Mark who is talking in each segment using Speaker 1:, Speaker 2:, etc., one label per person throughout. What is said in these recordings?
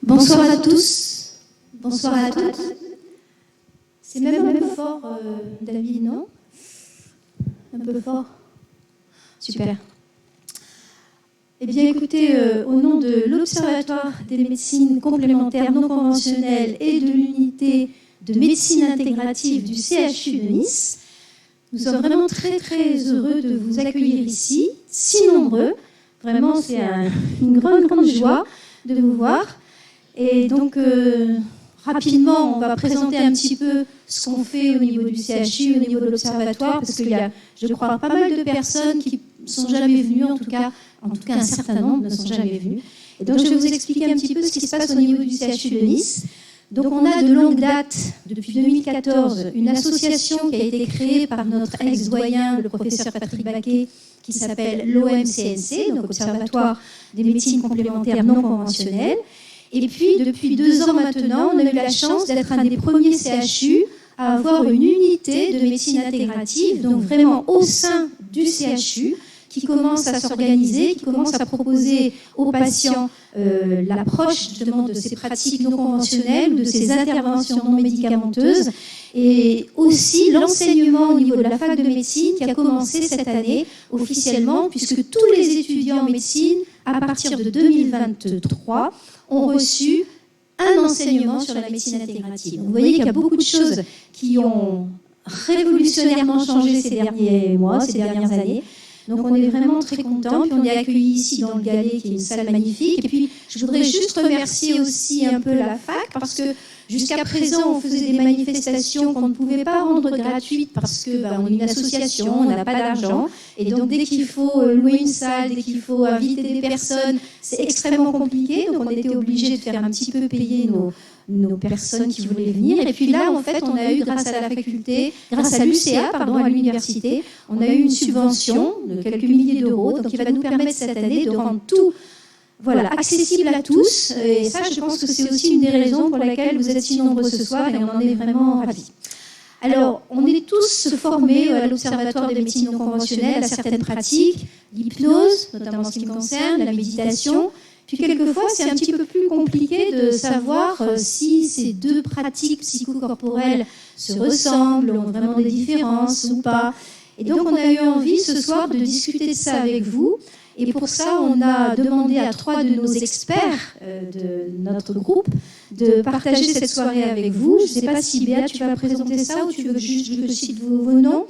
Speaker 1: Bonsoir à tous, bonsoir à toutes. C'est même un peu fort, David, non? Un peu fort. Super. Eh bien, écoutez, au nom de l'Observatoire des médecines complémentaires non conventionnelles et de l'unité de médecine intégrative du CHU de Nice, nous sommes vraiment très, très heureux de vous accueillir ici, si nombreux. Vraiment, c'est une grande joie de vous voir. Et donc, rapidement, on va présenter un petit peu ce qu'on fait au niveau du CHU, au niveau de l'Observatoire, parce qu'il y a, je crois, pas mal de personnes qui ne sont jamais venues, en tout cas un certain nombre ne sont jamais venues. Et donc, je vais vous expliquer un petit peu ce qui se passe au niveau du CHU de Nice. Donc, on a de longue date, depuis 2014, une association qui a été créée par notre ex-doyen, le professeur Patrick Baquet, qui s'appelle l'OMCNC, donc Observatoire des médecines complémentaires non conventionnelles. Et puis, depuis 2 ans maintenant, on a eu la chance d'être un des premiers CHU à avoir une unité de médecine intégrative, donc vraiment au sein du CHU, qui commence à s'organiser, qui commence à proposer aux patients l'approche justement de ces pratiques non conventionnelles ou de ces interventions non médicamenteuses, et aussi l'enseignement au niveau de la fac de médecine qui a commencé cette année officiellement, puisque tous les étudiants en médecine, à partir de 2023, ont reçu un enseignement sur la médecine intégrative. Donc, vous voyez qu'il y a beaucoup de choses qui ont révolutionnairement changé ces derniers mois, ces dernières années. Donc on est vraiment très contents. Puis on est accueillis ici dans le Galet, qui est une salle magnifique. Et puis je voudrais juste remercier aussi un peu la fac, parce que jusqu'à présent, on faisait des manifestations qu'on ne pouvait pas rendre gratuites parce que on est une association, on n'a pas d'argent. Et donc dès qu'il faut louer une salle, dès qu'il faut inviter des personnes, c'est extrêmement compliqué. Donc on était obligé de faire un petit peu payer nos personnes qui voulaient venir. Et puis là, en fait, on a eu, grâce à la faculté, grâce à l'UCA, à l'université, on a eu une subvention de quelques milliers d'euros, donc qui va nous permettre cette année de rendre tout accessible à tous. Et ça, je pense que c'est aussi une des raisons pour lesquelles vous êtes si nombreux ce soir, et on en est vraiment ravis. Alors, on est tous formés à l'Observatoire des médecines non conventionnelles à certaines pratiques, l'hypnose, notamment en ce qui me concerne, la méditation. Puis quelquefois, c'est un petit peu plus compliqué de savoir si ces deux pratiques psychocorporelles se ressemblent, ont vraiment des différences ou pas. Et donc, on a eu envie ce soir de discuter de ça avec vous. Et pour ça, on a demandé à 3 de nos experts de notre groupe de partager cette soirée avec vous. Je ne sais pas si Béa, tu vas présenter ça ou tu veux juste que je cite vos noms.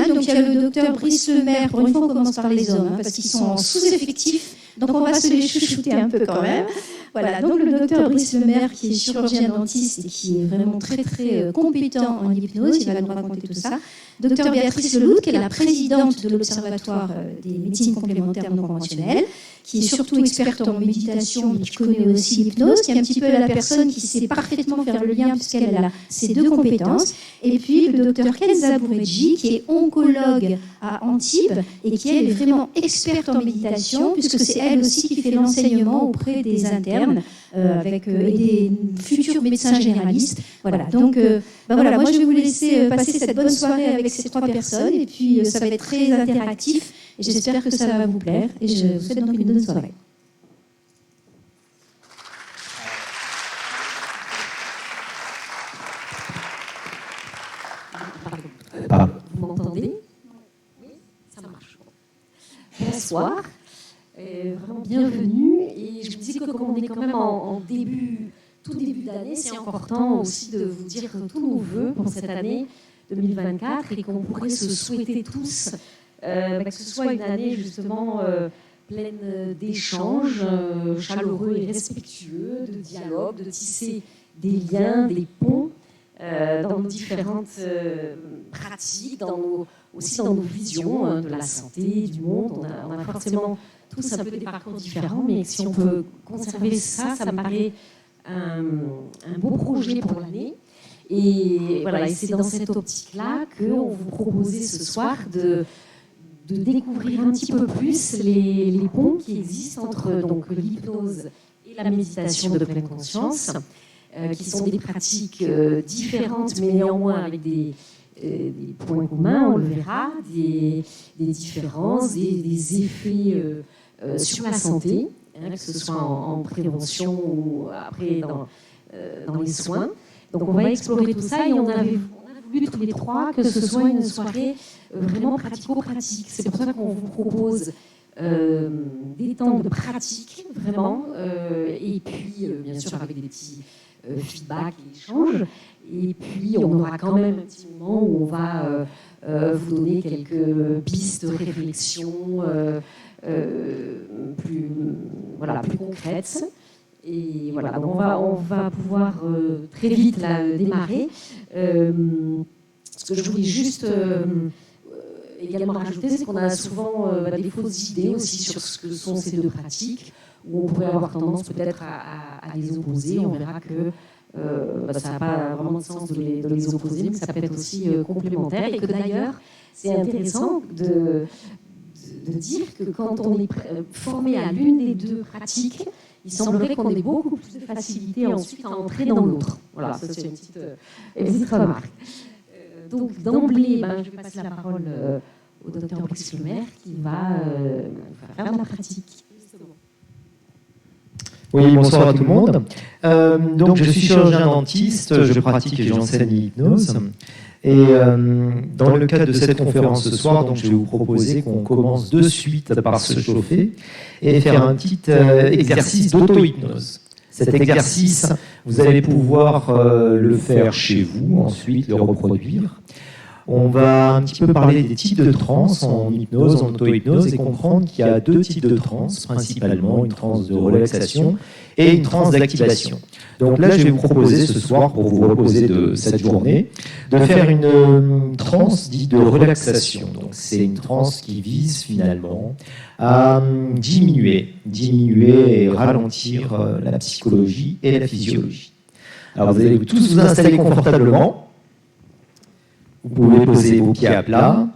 Speaker 1: Donc il y a le docteur Brice Lemaire. Pour une fois, on commence par les hommes, parce qu'ils sont en sous-effectif. Donc on va se les chouchouter un peu quand même. Voilà, donc le docteur Brice Lemaire, qui est chirurgien dentiste et qui est vraiment très très compétent en hypnose, il va nous raconter tout ça. Docteur Béatrice Leloup, qui est la présidente de l'Observatoire des médecines complémentaires non conventionnelles, qui est surtout experte en méditation, mais qui connaît aussi l'hypnose, qui est un petit peu la personne qui sait parfaitement faire le lien, puisqu'elle a ces 2 compétences. Et puis le docteur Kenza Bouredji, qui est oncologue à Antibes et qui elle, est vraiment experte en méditation, puisque c'est elle aussi qui fait l'enseignement auprès des internes et des futurs médecins généralistes. Voilà, donc moi je vais vous laisser passer cette bonne soirée avec ces 3 personnes, et puis ça va être très interactif, et j'espère que ça va vous plaire, et je vous souhaite donc une bonne soirée.
Speaker 2: Vous m'entendez? Oui, ça marche. Bonsoir, vraiment bienvenue. Et je me disais que comme on est quand même en tout début d'année, c'est important aussi de vous dire tous nos vœux pour cette année, 2024 et qu'on pourrait se souhaiter tous que ce soit une année justement pleine d'échanges chaleureux et respectueux, de dialogue, de tisser des liens, des ponts dans nos différentes pratiques, aussi dans nos visions de la santé, du monde. On a forcément tous un peu des parcours différents, mais si on peut conserver ça, ça me paraît un beau projet pour l'année. Et voilà, et c'est dans cette optique-là qu'on vous proposait ce soir de découvrir un petit peu plus les ponts qui existent entre donc, l'hypnose et la méditation de pleine conscience, qui sont des pratiques différentes, mais néanmoins avec des points communs, on le verra, des différences, des effets sur la santé, que ce soit en prévention ou après dans les soins. Donc on va explorer tout ça et on a voulu tous les trois que ce soit une soirée vraiment pratico-pratique. C'est pour ça qu'on vous propose des temps de pratique, vraiment, et puis bien sûr avec des petits feedbacks et échanges. Et puis on aura quand même un petit moment où on va vous donner quelques pistes de réflexion plus concrètes. Et voilà, donc on va pouvoir très vite là, démarrer. Ce que je voulais juste également rajouter, c'est qu'on a souvent des fausses idées aussi sur ce que sont ces deux pratiques, où on pourrait avoir tendance peut-être à les opposer. On verra que ça n'a pas vraiment de sens de les opposer, mais ça peut être aussi complémentaire. Et que d'ailleurs, c'est intéressant de dire que quand on est formé à l'une des deux pratiques, il semblerait qu'on ait beaucoup plus de facilité ensuite à entrer dans l'autre. Voilà, ça c'est une petite remarque. Donc d'emblée, je vais passer la parole au docteur Brix-Lemaire qui va faire la pratique.
Speaker 3: Oui, bonsoir à tout le monde. Donc je suis chirurgien dentiste, je pratique et j'enseigne l'hypnose. Et dans le cadre de cette conférence ce soir, donc, je vais vous proposer qu'on commence de suite par se chauffer et faire un petit exercice d'auto-hypnose. Cet exercice, vous allez pouvoir le faire chez vous, ensuite le reproduire. On va un petit peu parler des types de transes en hypnose, en auto-hypnose, et comprendre qu'il y a deux types de transes, principalement une transe de relaxation et une transe d'activation. Donc là, je vais vous proposer ce soir, pour vous reposer de cette journée, de faire une transe dite de relaxation. Donc c'est une transe qui vise finalement à diminuer et ralentir la psychologie et la physiologie. Alors vous allez tous vous installer confortablement. Vous pouvez poser vos pieds à plat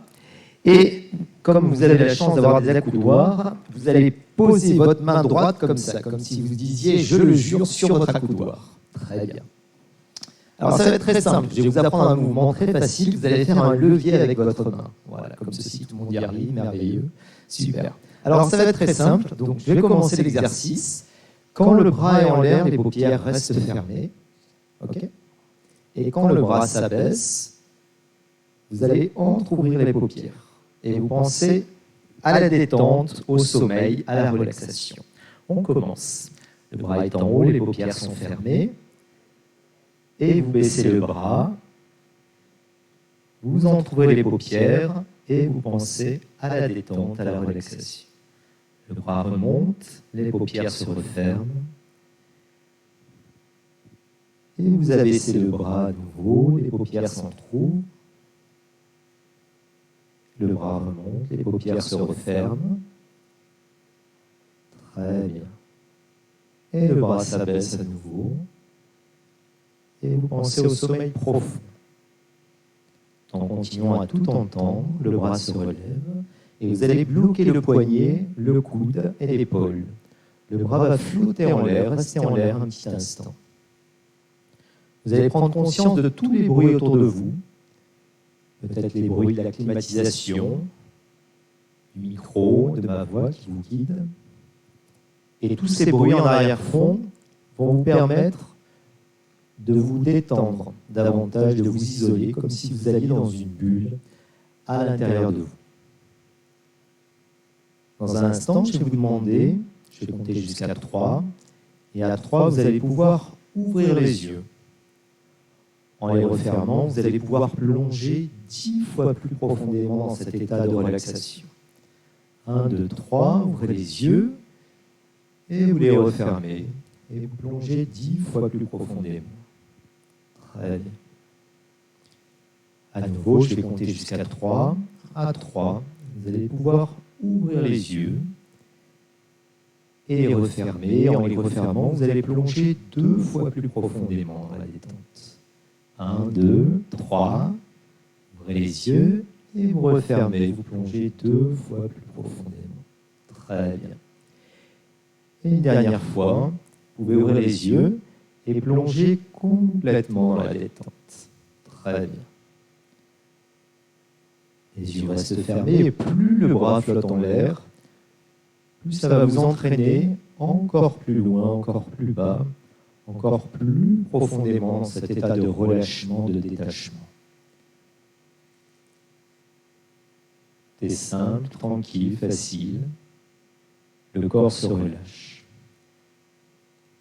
Speaker 3: et comme vous avez la chance d'avoir des accoudoirs, vous allez poser votre main droite comme ça, comme si vous disiez « je le jure » sur votre accoudoir. Très bien. Alors ça va être très simple, je vais vous apprendre un mouvement très facile, vous allez faire un levier avec votre main. Voilà, comme ceci, tout le monde y arrive, merveilleux, super. Alors ça va être très simple, donc je vais commencer l'exercice. Quand le bras est en l'air, les paupières restent fermées. Okay. Et quand le bras s'abaisse, vous allez entrouvrir les paupières et vous pensez à la détente, au sommeil, à la relaxation. On commence. Le bras est en haut, les paupières sont fermées et vous baissez le bras, vous entrouvrez les paupières et vous pensez à la détente, à la relaxation. Le bras remonte, les paupières se referment et vous abaissez le bras à nouveau, les paupières s'entrouvent. Le bras remonte, les paupières se referment. Très bien. Et le bras s'abaisse à nouveau. Et vous pensez au sommeil profond. En continuant à tout entendre, le bras se relève. Et vous allez bloquer le poignet, le coude et l'épaule. Le bras va flotter en l'air, rester en l'air un petit instant. Vous allez prendre conscience de tous les bruits autour de vous. Peut-être les bruits de la climatisation, du micro, de ma voix qui vous guide. Et tous ces bruits en arrière-fond vont vous permettre de vous détendre davantage, de vous isoler, comme si vous alliez dans une bulle à l'intérieur de vous. Dans un instant, je vais vous demander, je vais compter jusqu'à 3, et à 3, vous allez pouvoir ouvrir les yeux. En les refermant, vous allez pouvoir plonger 10 fois plus profondément dans cet état de relaxation. 1, 2, 3, ouvrez les yeux et vous les refermez. Et vous plongez 10 fois plus profondément. Très bien. À nouveau, je vais compter jusqu'à 3. À 3, vous allez pouvoir ouvrir les yeux et les refermer. En les refermant, vous allez plonger 2 fois plus profondément dans la détente. 1, 2, 3. Ouvrez les yeux et vous refermez. Vous plongez 2 fois plus profondément. Très bien. Et une dernière fois, vous pouvez ouvrir les yeux et plonger complètement dans la détente. Très bien. Les yeux restent fermés et plus le bras flotte en l'air, plus ça va vous entraîner encore plus loin, encore plus bas, encore plus profondément dans cet état de relâchement, de détachement. C'est simple, tranquille, facile. Le corps se relâche.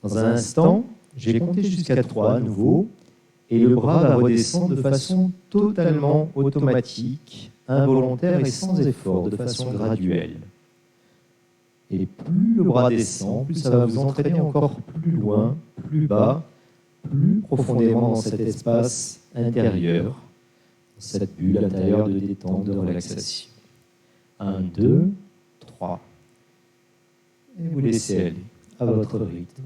Speaker 3: Dans un instant, je vais compter jusqu'à 3 à nouveau, et le bras va redescendre de façon totalement automatique, involontaire et sans effort, de façon graduelle. Et plus le bras descend, plus ça va vous entraîner encore plus loin, plus bas, plus profondément dans cet espace intérieur, dans cette bulle intérieure de détente, de relaxation. 1, 2, 3. Et vous laissez aller à votre rythme.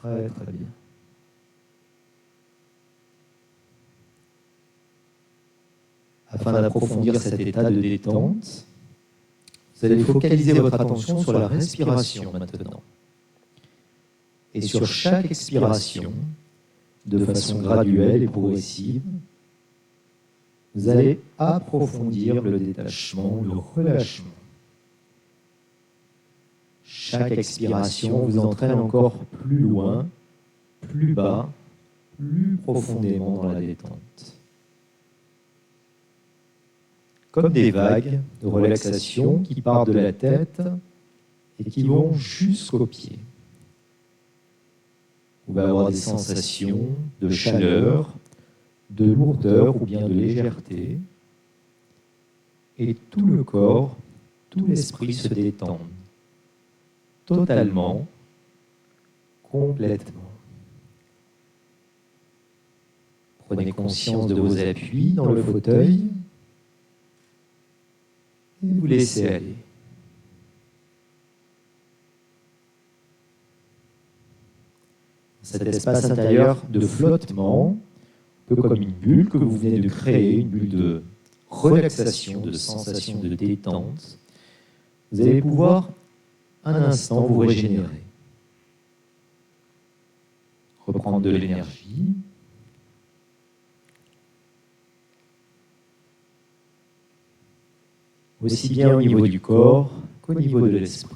Speaker 3: Très, très bien. Afin d'approfondir cet état de détente, vous allez focaliser votre attention sur la respiration maintenant. Et sur chaque expiration, de façon graduelle et progressive, vous allez approfondir le détachement, le relâchement. Chaque expiration vous entraîne encore plus loin, plus bas, plus profondément dans la détente. Comme des vagues de relaxation qui partent de la tête et qui vont jusqu'aux pieds. Vous pouvez avoir des sensations de chaleur, de lourdeur ou bien de légèreté. Et tout le corps, tout l'esprit se détendent. Totalement, complètement. Prenez conscience de vos appuis dans le fauteuil et vous laissez aller. Cet espace intérieur de flottement, un peu comme une bulle que vous venez de créer, une bulle de relaxation, de sensation de détente, vous allez pouvoir un instant vous régénérer. Reprendre de l'énergie. Aussi bien au niveau du corps qu'au niveau de l'esprit.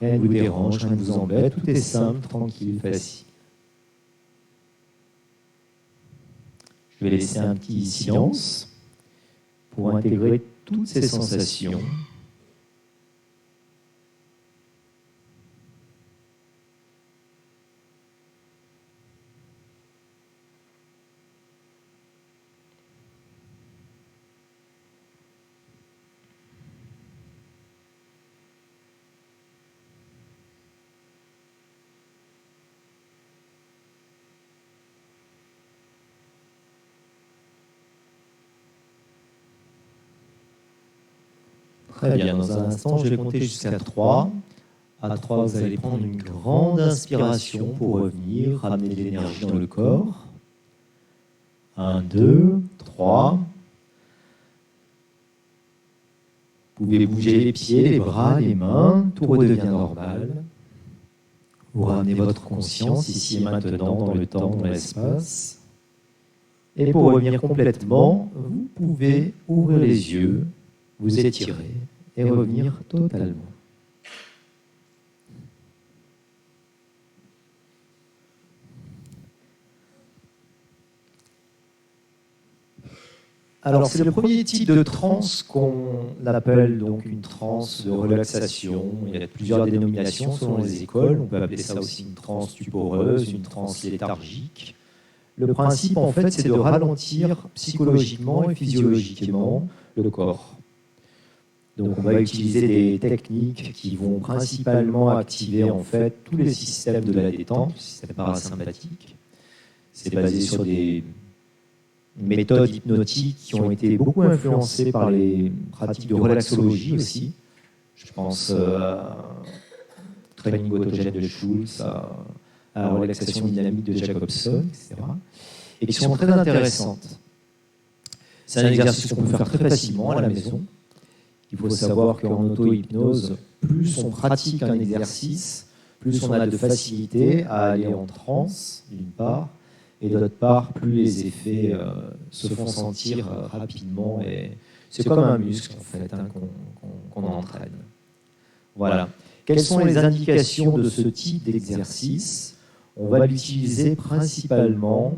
Speaker 3: Rien ne vous dérange, rien ne vous embête, tout est simple, tranquille, facile. Je vais laisser un petit silence pour intégrer toutes ces sensations. Très bien, dans un instant, je vais compter jusqu'à 3. À 3, vous allez prendre une grande inspiration pour revenir, ramener de l'énergie dans le corps. 1, 2, 3. Vous pouvez bouger les pieds, les bras, les mains, tout redevient normal. Vous ramenez votre conscience ici et maintenant, dans le temps, dans l'espace. Et pour revenir complètement, vous pouvez ouvrir les yeux, vous étirer et revenir totalement. Alors, c'est le premier type de transe qu'on appelle donc une transe de relaxation. Il y a plusieurs dénominations selon les écoles. On peut appeler ça aussi une transe stuporeuse, une transe léthargique. Le principe, en fait, c'est de ralentir psychologiquement et physiologiquement le corps. Donc, on va utiliser des techniques qui vont principalement activer, en fait, tous les systèmes de la détente, le système parasympathique. C'est basé sur des méthodes hypnotiques qui ont été beaucoup influencées par les pratiques de relaxologie aussi. Je pense à training autogène de Schultz, à la relaxation dynamique de Jacobson, etc. Et qui sont très intéressantes. C'est un exercice qu'on peut faire très facilement à la maison. Il faut savoir qu'en auto-hypnose, plus on pratique un exercice, plus on a de facilité à aller en transe, d'une part, et d'autre part, plus les effets se font sentir rapidement. Et c'est comme un muscle, en fait, qu'on entraîne. Voilà. Quelles sont les indications de ce type d'exercice? On va l'utiliser principalement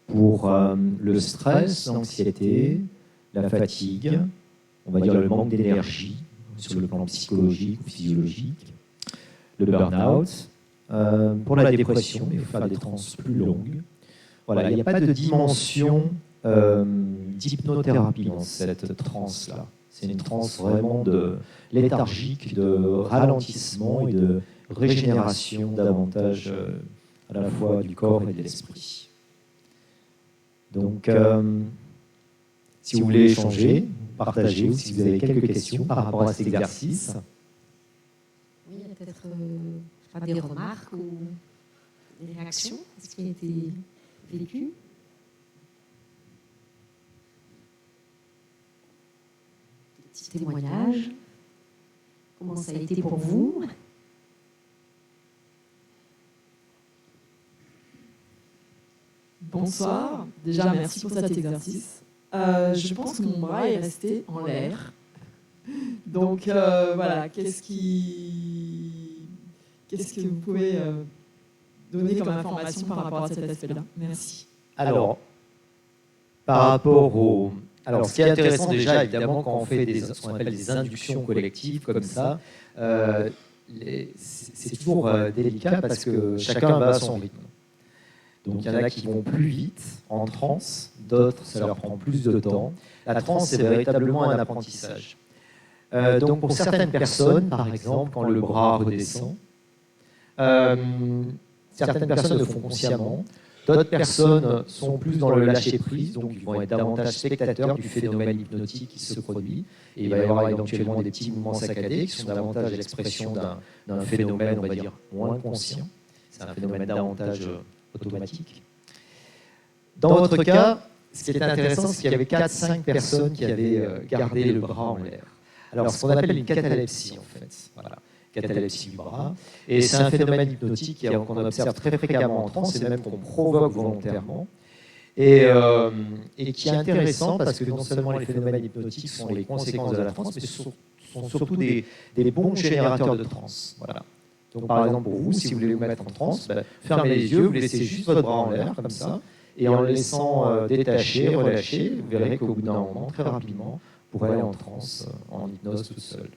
Speaker 3: pour le stress, l'anxiété, la fatigue, on va dire le manque d'énergie sur le plan psychologique ou physiologique, le burn-out, pour la dépression, il faut faire des transes plus longues. Voilà, il n'y a pas de dimension d'hypnothérapie dans cette transe-là. C'est une transe vraiment léthargique, de ralentissement et de régénération davantage à la fois du corps et de l'esprit. Donc, si vous voulez échanger, partager, ou si vous avez quelques questions par rapport à cet exercice.
Speaker 2: Oui, il y a peut-être des remarques ou des réactions à ce qui a été vécu. Des petits témoignages. Comment ça a été pour vous?
Speaker 4: Bonsoir. Déjà, merci pour cet exercice. Je pense que mon bras est resté en l'air. Donc, voilà, qu'est-ce que vous pouvez donner comme information par rapport à cet aspect-là? Merci.
Speaker 3: Alors, par rapport au... Alors, ce qui est intéressant déjà, évidemment, quand on fait ce qu'on appelle des inductions collectives comme ça, c'est toujours délicat parce que chacun va à son rythme. Donc, il y en a qui vont plus vite en transe, d'autres, ça leur prend plus de temps. La transe, c'est véritablement un apprentissage. Donc, pour certaines personnes, par exemple, quand le bras redescend, certaines personnes le font consciemment, d'autres personnes sont plus dans le lâcher-prise, donc ils vont être davantage spectateurs du phénomène hypnotique qui se produit. Et il va y avoir éventuellement des petits mouvements saccadés qui sont davantage l'expression d'un phénomène, on va dire, moins conscient. C'est un phénomène davantage automatique. Dans votre cas, ce qui est intéressant, c'est qu'il y avait 4-5 personnes qui avaient gardé le bras en l'air. Alors, ce qu'on appelle une catalepsie, en fait. Voilà. Catalepsie du bras. Et c'est un phénomène hypnotique qu'on observe très fréquemment en transe, et même qu'on provoque volontairement. Et qui est intéressant parce que non seulement les phénomènes hypnotiques sont les conséquences de la transe, mais sont surtout des bons générateurs de transe. Voilà. Donc, par exemple, pour vous, si vous voulez vous mettre en transe, fermez les yeux, vous laissez juste votre bras en l'air, comme ça, et en le laissant détacher, relâcher, vous verrez qu'au bout d'un moment, très rapidement, vous pourrez aller en transe, en hypnose tout seul.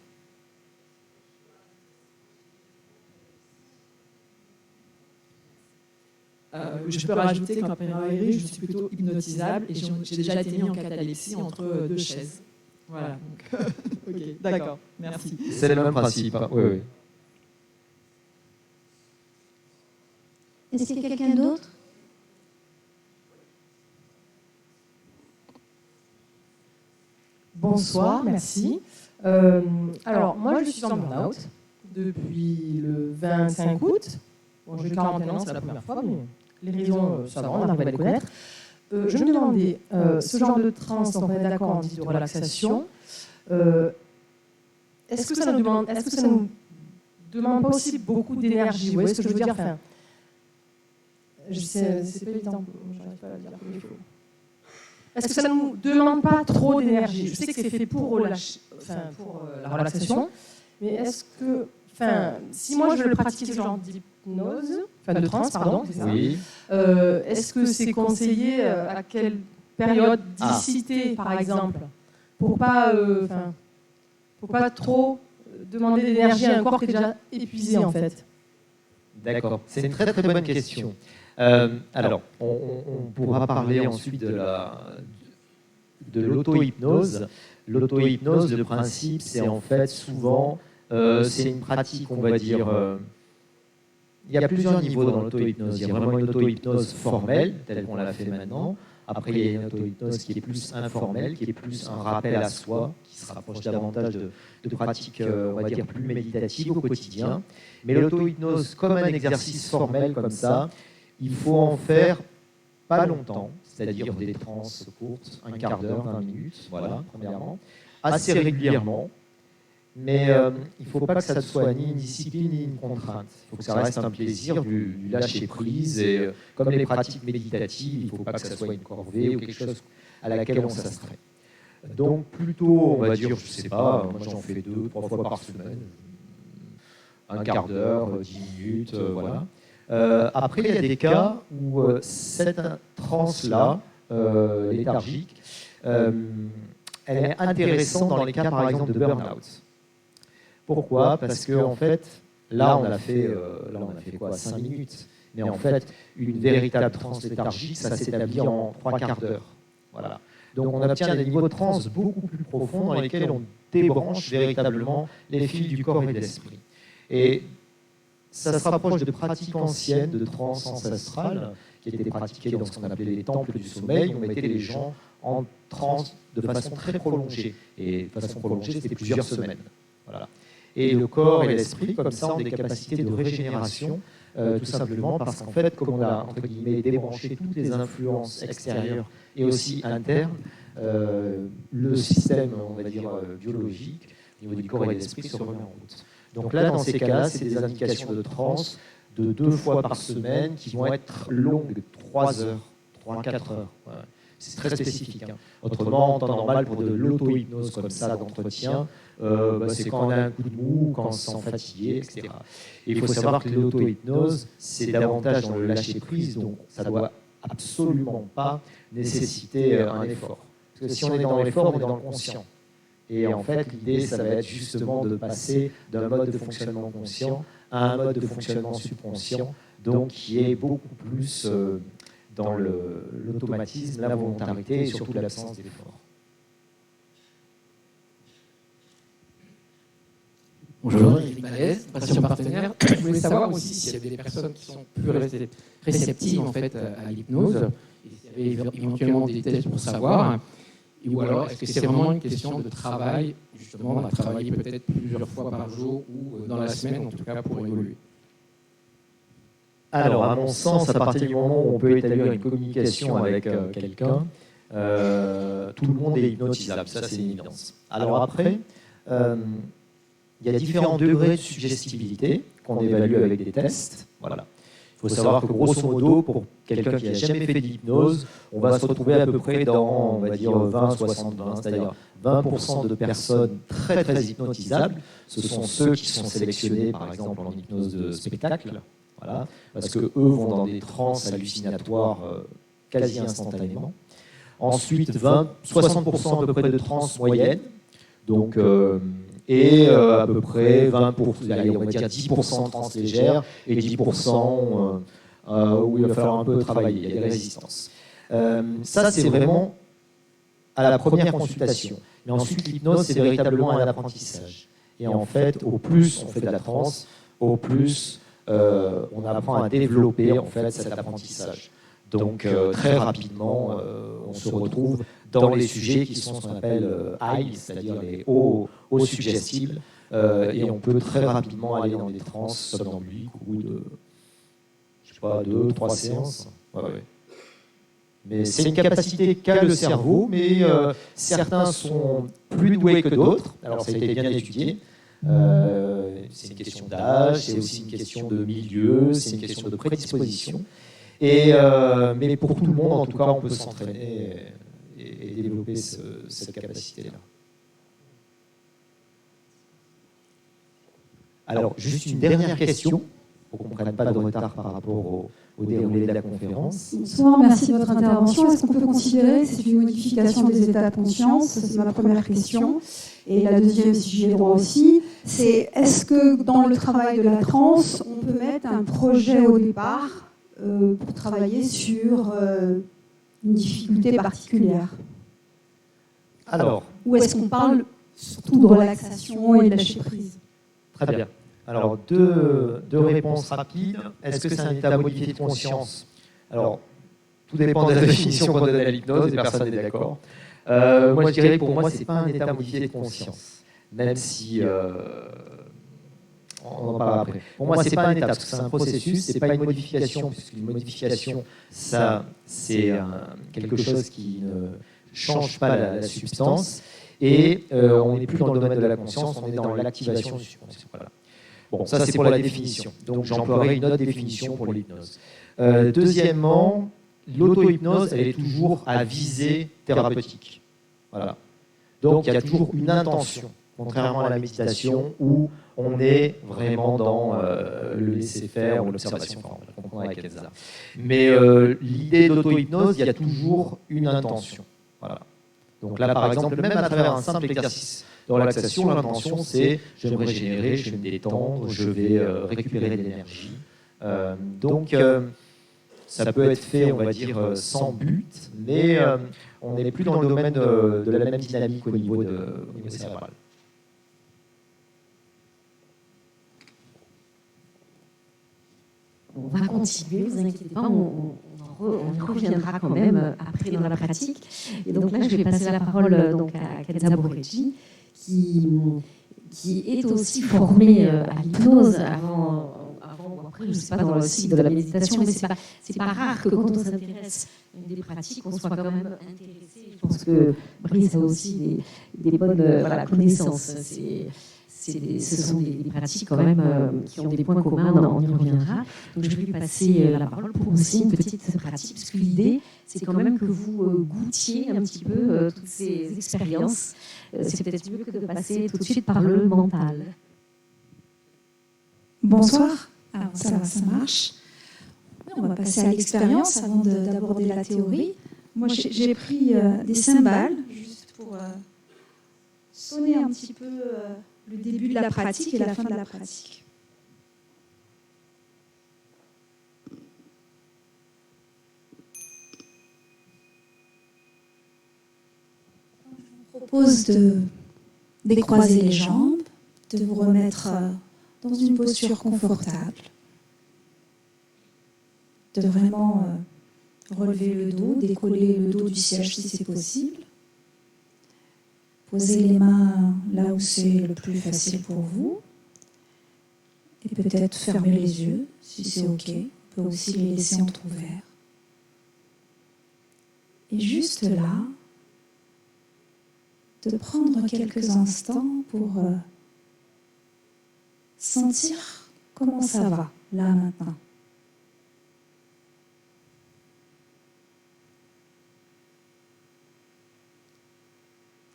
Speaker 4: Je peux rajouter qu'en période, je suis plutôt hypnotisable et j'ai déjà été mis en catalepsie entre deux chaises. Voilà, donc, ok, d'accord, merci.
Speaker 3: C'est le même principe, hein. Oui, oui.
Speaker 1: Est-ce qu'il y a quelqu'un d'autre?
Speaker 5: Bonsoir, merci. Alors, moi, je suis en burn-out depuis le 25 août. Bon, j'ai 41 ans, c'est la première fois, mais les raisons, ça va, on arrive à les connaître. Je me demandais, ce genre de transe, donc on est d'accord, on dit de relaxation, est-ce que ça nous demande pas aussi beaucoup d'énergie? Vous voyez ce que je veux dire? Enfin, c'est pas évident, j'arrive pas à le dire comme il faut. Est-ce que ça ne nous demande pas trop d'énergie? Je sais que c'est fait pour la relaxation, mais est-ce que, si moi je le pratique ce genre de transe, pardon, c'est ça.
Speaker 3: Oui.
Speaker 5: Est-ce que c'est conseillé à quelle période d'icité, par exemple, pour pas trop demander d'énergie à un corps qui est déjà épuisé, en fait?
Speaker 3: D'accord, c'est une très très bonne question. Alors, on pourra parler ensuite de l'auto-hypnose. L'auto-hypnose, le principe, c'est en fait souvent, c'est une pratique, on va dire, il y a plusieurs niveaux dans l'auto-hypnose. Il y a vraiment une auto-hypnose formelle, telle qu'on l'a fait maintenant. Après, il y a une auto-hypnose qui est plus informelle, qui est plus un rappel à soi, qui se rapproche davantage de pratiques, on va dire, plus méditatives au quotidien. Mais l'auto-hypnose, comme un exercice formel comme ça, il faut en faire pas longtemps, c'est-à-dire des transes courtes, un quart d'heure, 20 minutes, voilà, premièrement, assez régulièrement. Mais il ne faut pas que ça soit ni une discipline ni une contrainte. Il faut que ça reste un plaisir, du lâcher prise. Et comme les pratiques méditatives, il ne faut pas que ça soit une corvée ou quelque chose à laquelle on s'astreint. Donc plutôt, on va dire, je ne sais pas, moi j'en fais 2-3 fois par semaine, un quart d'heure, 10 minutes, voilà. Après, il y a des cas où cette transe-là, léthargique, elle est intéressante dans les cas, par exemple, de burn-out. Pourquoi ? Parce que en fait, là on a fait quoi, 5 minutes. Mais en fait, une véritable transe léthargique, ça s'établit en 3 quarts d'heure. Voilà. Donc on obtient des niveaux de transe beaucoup plus profonds dans lesquels on débranche véritablement les fils du corps et de l'esprit. Et ça se rapproche de pratiques anciennes de transe ancestrale qui étaient pratiquées dans ce qu'on appelait les temples du sommeil. On mettait les gens en transe de façon très prolongée. Et de façon prolongée, c'était plusieurs semaines. Voilà. Et le corps et l'esprit, comme ça, ont des capacités de régénération, tout simplement parce qu'en fait, comme on a, entre guillemets, débranché toutes les influences extérieures et aussi internes, le système, on va dire, biologique, au niveau du corps et de l'esprit, se remet en route. Donc là, dans ces cas-là, c'est des indications de transe de 2 fois par semaine qui vont être longues, de 3 heures, 3-4 heures. Ouais. C'est très spécifique. Hein. Autrement, en temps normal, pour de l'auto-hypnose comme ça d'entretien, c'est quand on a un coup de mou, quand on se sent fatigué, etc. Et il faut savoir que l'auto-hypnose, c'est davantage dans le lâcher-prise, donc ça ne doit absolument pas nécessiter un effort. Parce que si on est dans l'effort, on est dans le conscient. Et en fait, l'idée, ça va être justement de passer d'un mode de fonctionnement conscient à un mode de fonctionnement subconscient, donc qui est beaucoup plus dans l'automatisme, la volontarité et surtout l'absence d'effort.
Speaker 6: Bonjour, Eric Malaise, patient partenaire. Je voulais savoir aussi s'il y avait des personnes qui sont plus réceptives en fait, à l'hypnose, et s'il y avait éventuellement des tests pour savoir, ou alors est-ce que c'est vraiment une question de travail, justement, à travailler peut-être plusieurs fois par jour ou dans la semaine, en tout cas, pour évoluer.
Speaker 3: Alors, à mon sens, à partir du moment où on peut établir une communication avec quelqu'un, tout le monde est hypnotisable, ça c'est une évidence. Alors après, il y a différents degrés de suggestibilité qu'on évalue avec des tests. Voilà. Il faut savoir que grosso modo, pour quelqu'un qui n'a jamais fait d'hypnose, on va se retrouver à peu près dans, on va dire, 20-60-20, c'est-à-dire 20% de personnes très très hypnotisables. Ce sont ceux qui sont sélectionnés, par exemple, en hypnose de spectacle. Voilà, parce qu'eux vont dans des transes hallucinatoires quasi instantanément. Ensuite, 60% à peu près de transes moyennes, donc, et à peu près 20%, allez, on va dire 10% de transes légères et 10% où il va falloir un peu travailler, il y a des résistances. Ça, c'est vraiment à la première consultation. Mais ensuite, l'hypnose, c'est véritablement un apprentissage. Et en fait, au plus on fait de la transe, au plus on apprend à développer en fait cet apprentissage. Donc très rapidement, on se retrouve dans les sujets qui sont ce qu'on appelle high, c'est-à-dire les hauts suggestibles, et on peut très rapidement aller dans des transes somnambuliques au bout de, je sais pas, 2-3 séances. Ouais, ouais. Mais c'est une capacité qu'a le cerveau, mais certains sont plus doués que d'autres. Alors ça a été bien étudié. C'est une question d'âge, c'est aussi une question de milieu, c'est une question de prédisposition. Mais pour tout le monde, en tout cas, on peut s'entraîner et développer cette capacité-là. Alors, juste une dernière question. pour qu'on ne prenne pas de retard par rapport au déroulé de la conférence.
Speaker 7: Bonsoir, merci de votre intervention. Est-ce qu'on peut considérer que c'est une modification des états de conscience? C'est ma première question. Et la deuxième, si j'y ai droit aussi, c'est est-ce que dans le travail de la transe, on peut mettre un projet au départ pour travailler sur une difficulté particulière?
Speaker 3: Alors,
Speaker 7: ou est-ce qu'on parle surtout de relaxation et de lâcher prise?
Speaker 3: Très bien. Alors, deux réponses rapides. Est-ce que c'est un état modifié de conscience? Alors, tout dépend de la définition qu'on donne à l'hypnose, et personne n'est d'accord. Moi, je dirais que pour moi, ce n'est pas un état modifié de conscience, même si... on en parlera après. Pour moi, ce n'est pas un état, parce que c'est un processus, ce n'est pas une modification, puisqu'une modification, ça, c'est quelque chose qui ne change pas la substance, et on n'est plus dans le domaine de la conscience, on est dans l'activation du subconscient. Voilà. Bon, ça c'est pour la définition. Donc j'emploierai une autre définition pour l'hypnose. Deuxièmement, l'auto-hypnose, elle est toujours à visée thérapeutique. Voilà. Donc il y a toujours une intention, contrairement à la méditation où on est vraiment dans le laisser-faire ou l'observation. Enfin, on va comprendre avec Elsa. Mais l'idée d'auto-hypnose, il y a toujours une intention. Voilà. Donc là, par exemple, même à travers un simple exercice de relaxation, l'intention, c'est je vais me régénérer, je vais me détendre, je vais récupérer de l'énergie. Donc, ça peut être fait, on va dire, sans but, mais on n'est plus dans le domaine de la même dynamique au niveau cérébral.
Speaker 2: On va continuer, vous inquiétez pas, on y reviendra quand même après dans la pratique. Et donc là, je vais passer la parole donc, à Kenza Borreggi, qui est aussi formée à l'hypnose avant ou après, je ne sais pas, dans le cycle de la méditation, mais c'est pas rare que quand on s'intéresse à une des pratiques, on soit quand même intéressé. Je pense que Brice a aussi des bonnes connaissances. Ce sont des pratiques quand même qui ont des points communs, on y reviendra. Donc je vais lui passer la parole pour aussi une petite pratique, parce que l'idée, c'est quand même que vous goûtiez un petit peu toutes ces expériences. C'est peut-être mieux que de passer tout de suite par le mental.
Speaker 7: Bonsoir. Alors ça va, ça marche. On va passer à l'expérience avant d'aborder la théorie. Moi, j'ai pris des cymbales, juste pour sonner un petit peu le début de la pratique et la fin de la pratique. Je vous propose de décroiser les jambes, de vous remettre dans une posture confortable, de vraiment relever le dos, décoller le dos du siège si c'est possible. Posez les mains là où c'est le plus facile pour vous. Et peut-être fermer les yeux, si c'est OK. On peut aussi les laisser entrouverts. Et juste là, de prendre quelques instants pour sentir comment ça va, là, maintenant.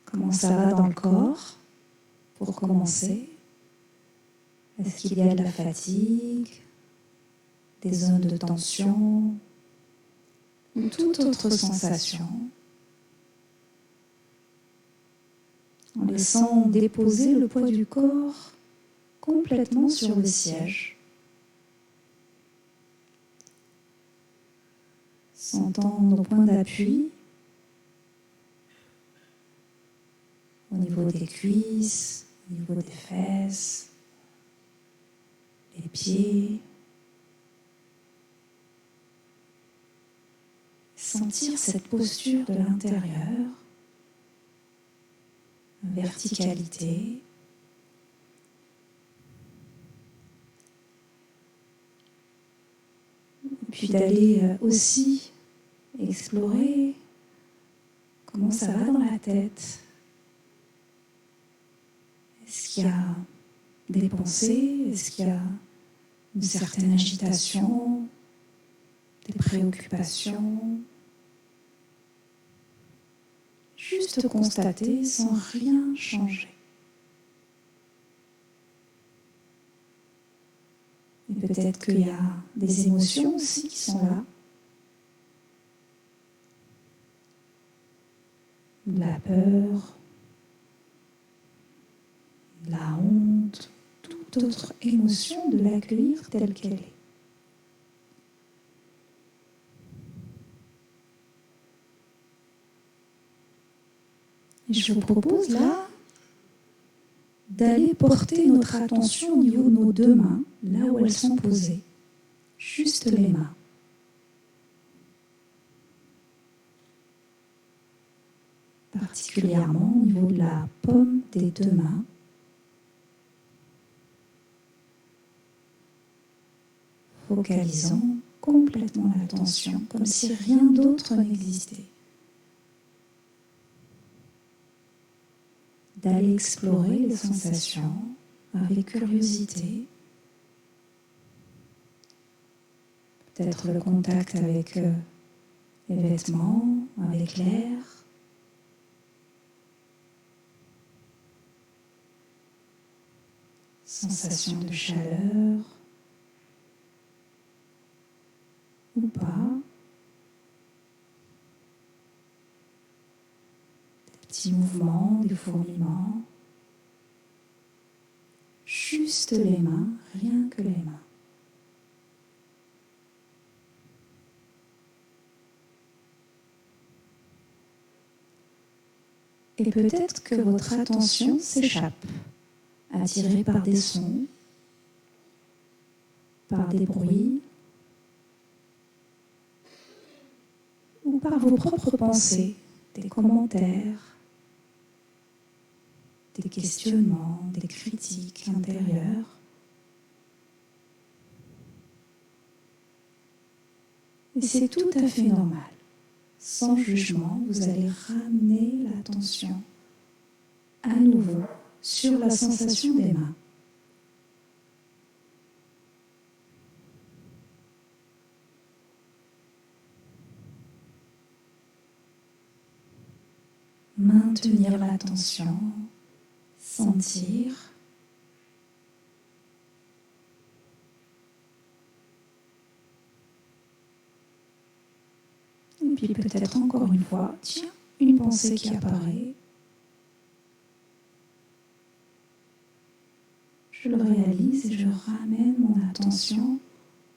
Speaker 7: Comment ça va dans le corps, pour commencer? Est-ce qu'il y a de la fatigue, des zones de tension, ou toute autre sensation? En laissant déposer le poids du corps complètement sur le siège. Sentant nos points d'appui au niveau des cuisses, au niveau des fesses, les pieds. Sentir cette posture de l'intérieur, verticalité. Puis d'aller aussi explorer comment ça va dans la tête. Est-ce qu'il y a des pensées? Est-ce qu'il y a une certaine agitation, des préoccupations? Juste constater sans rien changer. Et Et peut-être qu'il y a des émotions aussi qui sont là. De la peur, de la honte, toute autre émotion, de l'accueillir telle qu'elle est. Et je vous propose là d'aller porter notre attention au niveau de nos deux mains, là où elles sont posées, juste les mains. Particulièrement au niveau de la paume des deux mains. Focalisant complètement l'attention, comme si rien d'autre n'existait. D'aller explorer les sensations avec curiosité. Peut-être le contact avec les vêtements, avec l'air. Sensation de chaleur ou pas. Des petits mouvements, des fourmillements. Juste les mains, rien que les mains. Et peut-être que votre attention s'échappe, attirée par des sons, par des bruits, ou par vos propres pensées, des commentaires, des questionnements, des critiques intérieures. Et c'est tout à fait normal. Sans jugement, vous allez ramener l'attention à nouveau sur la sensation des mains. Maintenir l'attention, sentir. Et puis peut-être encore une fois, tiens, une pensée qui apparaît. Je le réalise et je ramène mon attention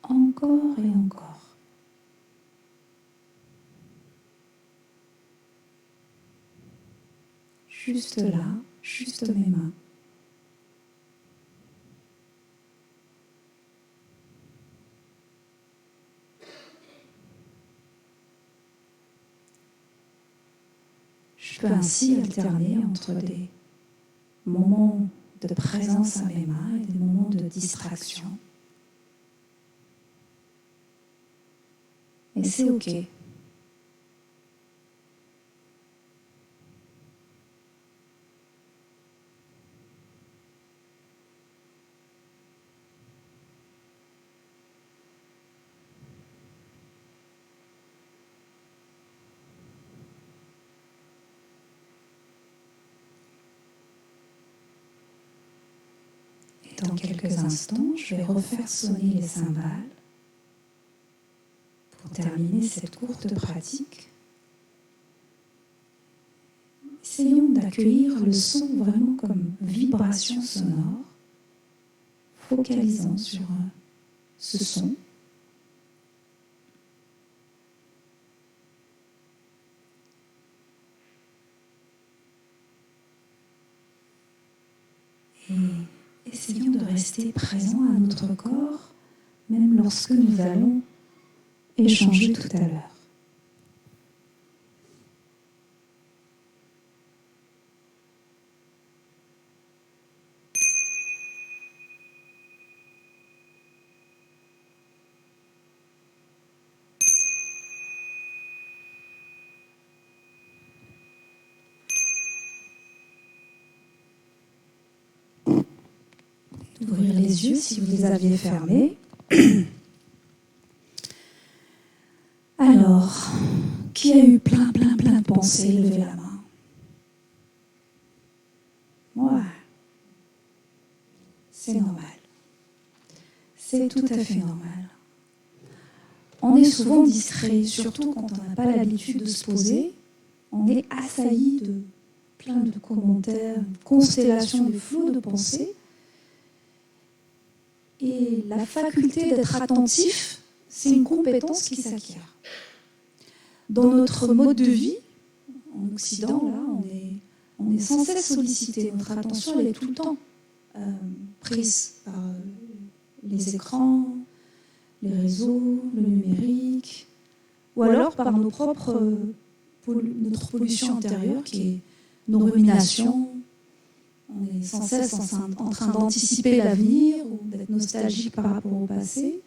Speaker 7: encore et encore. Juste là, juste mes mains. Je peux ainsi alterner entre des moments de présence à mes mains et des moments de distraction. Et c'est OK. Dans quelques instants, je vais refaire sonner les cymbales pour terminer cette courte pratique. Essayons d'accueillir le son vraiment comme vibration sonore, focalisant sur ce son. Et essayons de rester présents à notre corps, même lorsque nous allons échanger tout à l'heure. Ouvrir les yeux si vous les aviez fermés. Alors, qui a eu plein de pensées? Levez la main. Ouais. C'est normal. C'est tout à fait normal. On est souvent distrait, surtout quand on n'a pas l'habitude de se poser. On est assailli de plein de commentaires, une constellation de flots de pensées. Et la faculté d'être attentif, c'est une compétence qui s'acquiert. Dans notre mode de vie, en Occident, là, on est sans cesse sollicité. Notre attention, elle est tout le temps prise par les écrans, les réseaux, le numérique, ou alors par notre pollution intérieure qui est nos ruminations. On est sans cesse en train d'anticiper l'avenir ou d'être nostalgique par rapport au passé.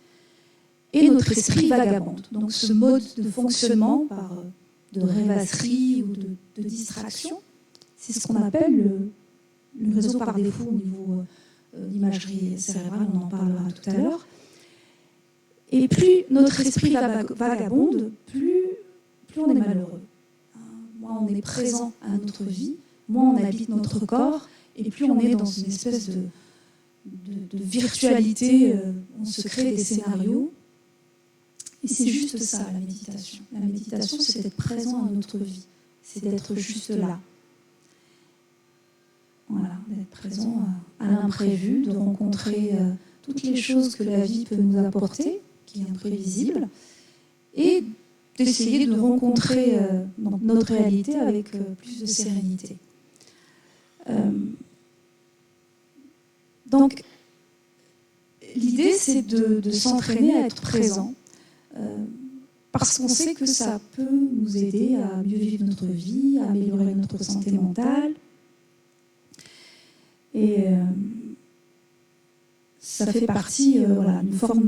Speaker 7: Et notre esprit vagabonde. Donc ce mode de fonctionnement de rêvasserie ou de distraction, c'est ce qu'on appelle le réseau par défaut au niveau d'imagerie cérébrale, on en parlera tout à l'heure. Et plus notre esprit vagabonde, plus on est malheureux. Moins on est présent à notre vie, moins on habite notre corps, et plus on est dans une espèce de virtualité, on se crée des scénarios. Et c'est juste ça, la méditation. La méditation, c'est d'être présent à notre vie. C'est d'être juste là. Voilà, d'être présent à l'imprévu, de rencontrer toutes les choses que la vie peut nous apporter, qui est imprévisible, et d'essayer de rencontrer notre réalité avec plus de sérénité. Donc, l'idée, c'est de s'entraîner à être présent, parce qu'on sait que ça peut nous aider à mieux vivre notre vie, à améliorer notre santé mentale. Et ça fait partie d'une forme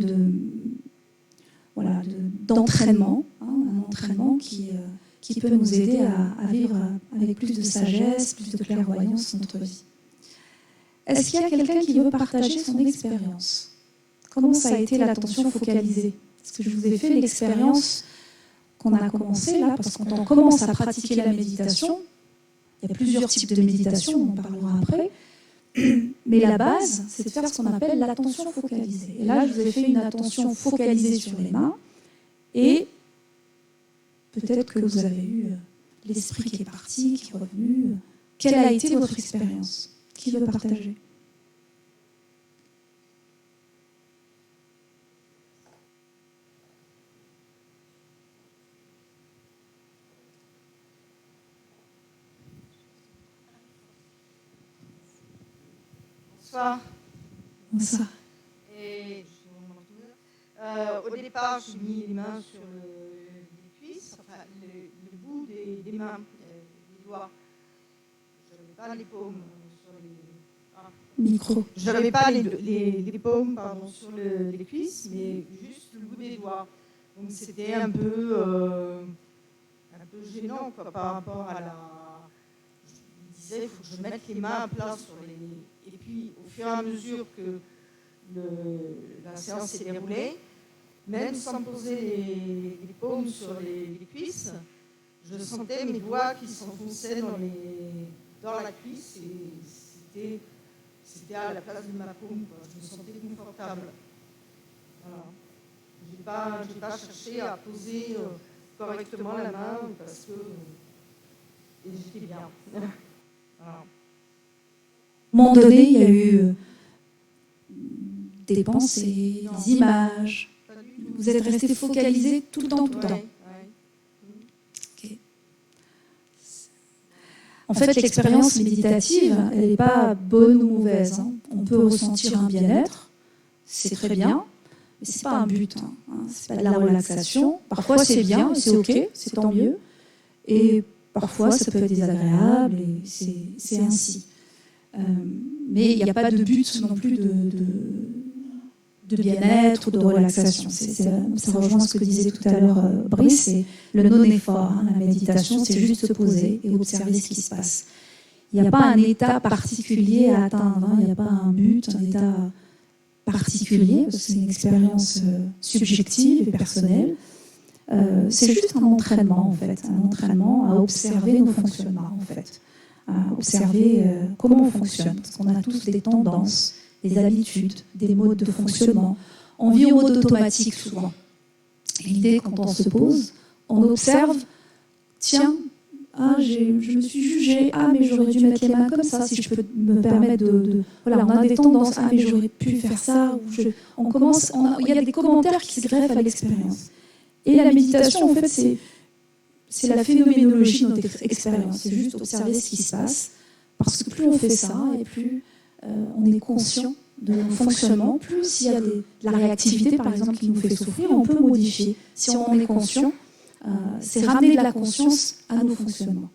Speaker 7: d'entraînement, un entraînement qui peut nous aider à vivre avec plus de sagesse, plus de clairvoyance dans notre vie. Est-ce qu'il y a quelqu'un qui veut partager son expérience? Comment ça a été l'attention focalisée? Parce que je vous ai fait l'expérience qu'on a commencé là, parce que quand on commence à pratiquer la méditation, il y a plusieurs types de méditation, on en parlera après, mais la base, c'est de faire ce qu'on appelle l'attention focalisée. Et là, je vous ai fait une attention focalisée sur les mains, et peut-être que vous avez eu l'esprit qui est parti, qui est revenu. Quelle a été votre expérience? Qui veut partager?
Speaker 8: Bonsoir.
Speaker 7: Bonsoir.
Speaker 8: Et au départ, j'ai mis les mains sur les cuisses, enfin le bout des mains, des doigts. Je n'avais pas les paumes sur les...
Speaker 7: Micro.
Speaker 8: Je n'avais pas les paumes sur les cuisses, mais juste le bout des doigts. Donc c'était un peu gênant par rapport à la... Je disais, il faut que je mette les mains à plat sur les... Et puis, au fur et à mesure que la séance s'est déroulée, même sans poser les paumes sur les cuisses, je sentais mes doigts qui s'enfonçaient dans la cuisse et c'était à la place de ma paume, quoi. Je me sentais confortable. Voilà. J'ai pas cherché à poser correctement la main parce que j'étais bien. Voilà.
Speaker 7: À un moment donné, il y a eu des pensées, des images. Vous êtes resté focalisé tout le temps.
Speaker 8: Ouais.
Speaker 7: Okay. En fait, l'expérience méditative, elle n'est pas bonne ou mauvaise. On peut ressentir un bien-être, c'est très bien, mais ce n'est pas un but. Ce n'est pas de la relaxation. Parfois, c'est bien, c'est OK, c'est tant mieux. Et parfois, ça peut être désagréable, et c'est ainsi. Mais il n'y a pas de but non plus de bien-être ou de relaxation. Ça rejoint ce que disait tout à l'heure Brice, c'est le non-effort. La méditation, c'est juste se poser et observer ce qui se passe. Il n'y a pas un état particulier à atteindre, il n'y a pas un but, un état particulier, parce que c'est une expérience subjective et personnelle. C'est juste un entraînement, en fait, un entraînement à observer nos fonctionnements, en fait. À observer comment on fonctionne, parce qu'on a tous des tendances, des habitudes, des modes de fonctionnement.
Speaker 1: on vit en mode automatique souvent. Et l'idée, quand on se pose, on observe, tiens, je me suis jugée, mais j'aurais dû mettre les mains comme ça, si je peux me permettre voilà, on a des tendances, mais j'aurais pu faire ça. Il y a des commentaires qui se greffent à l'expérience. Et la méditation, en fait, c'est la phénoménologie de notre expérience. C'est juste observer ce qui se passe. Parce que plus on fait ça, et plus on est conscient de nos fonctionnements, plus il y a de la réactivité, par exemple, qui nous fait souffrir, on peut modifier. Si on en est conscient, c'est ramener de la conscience à nos fonctionnements.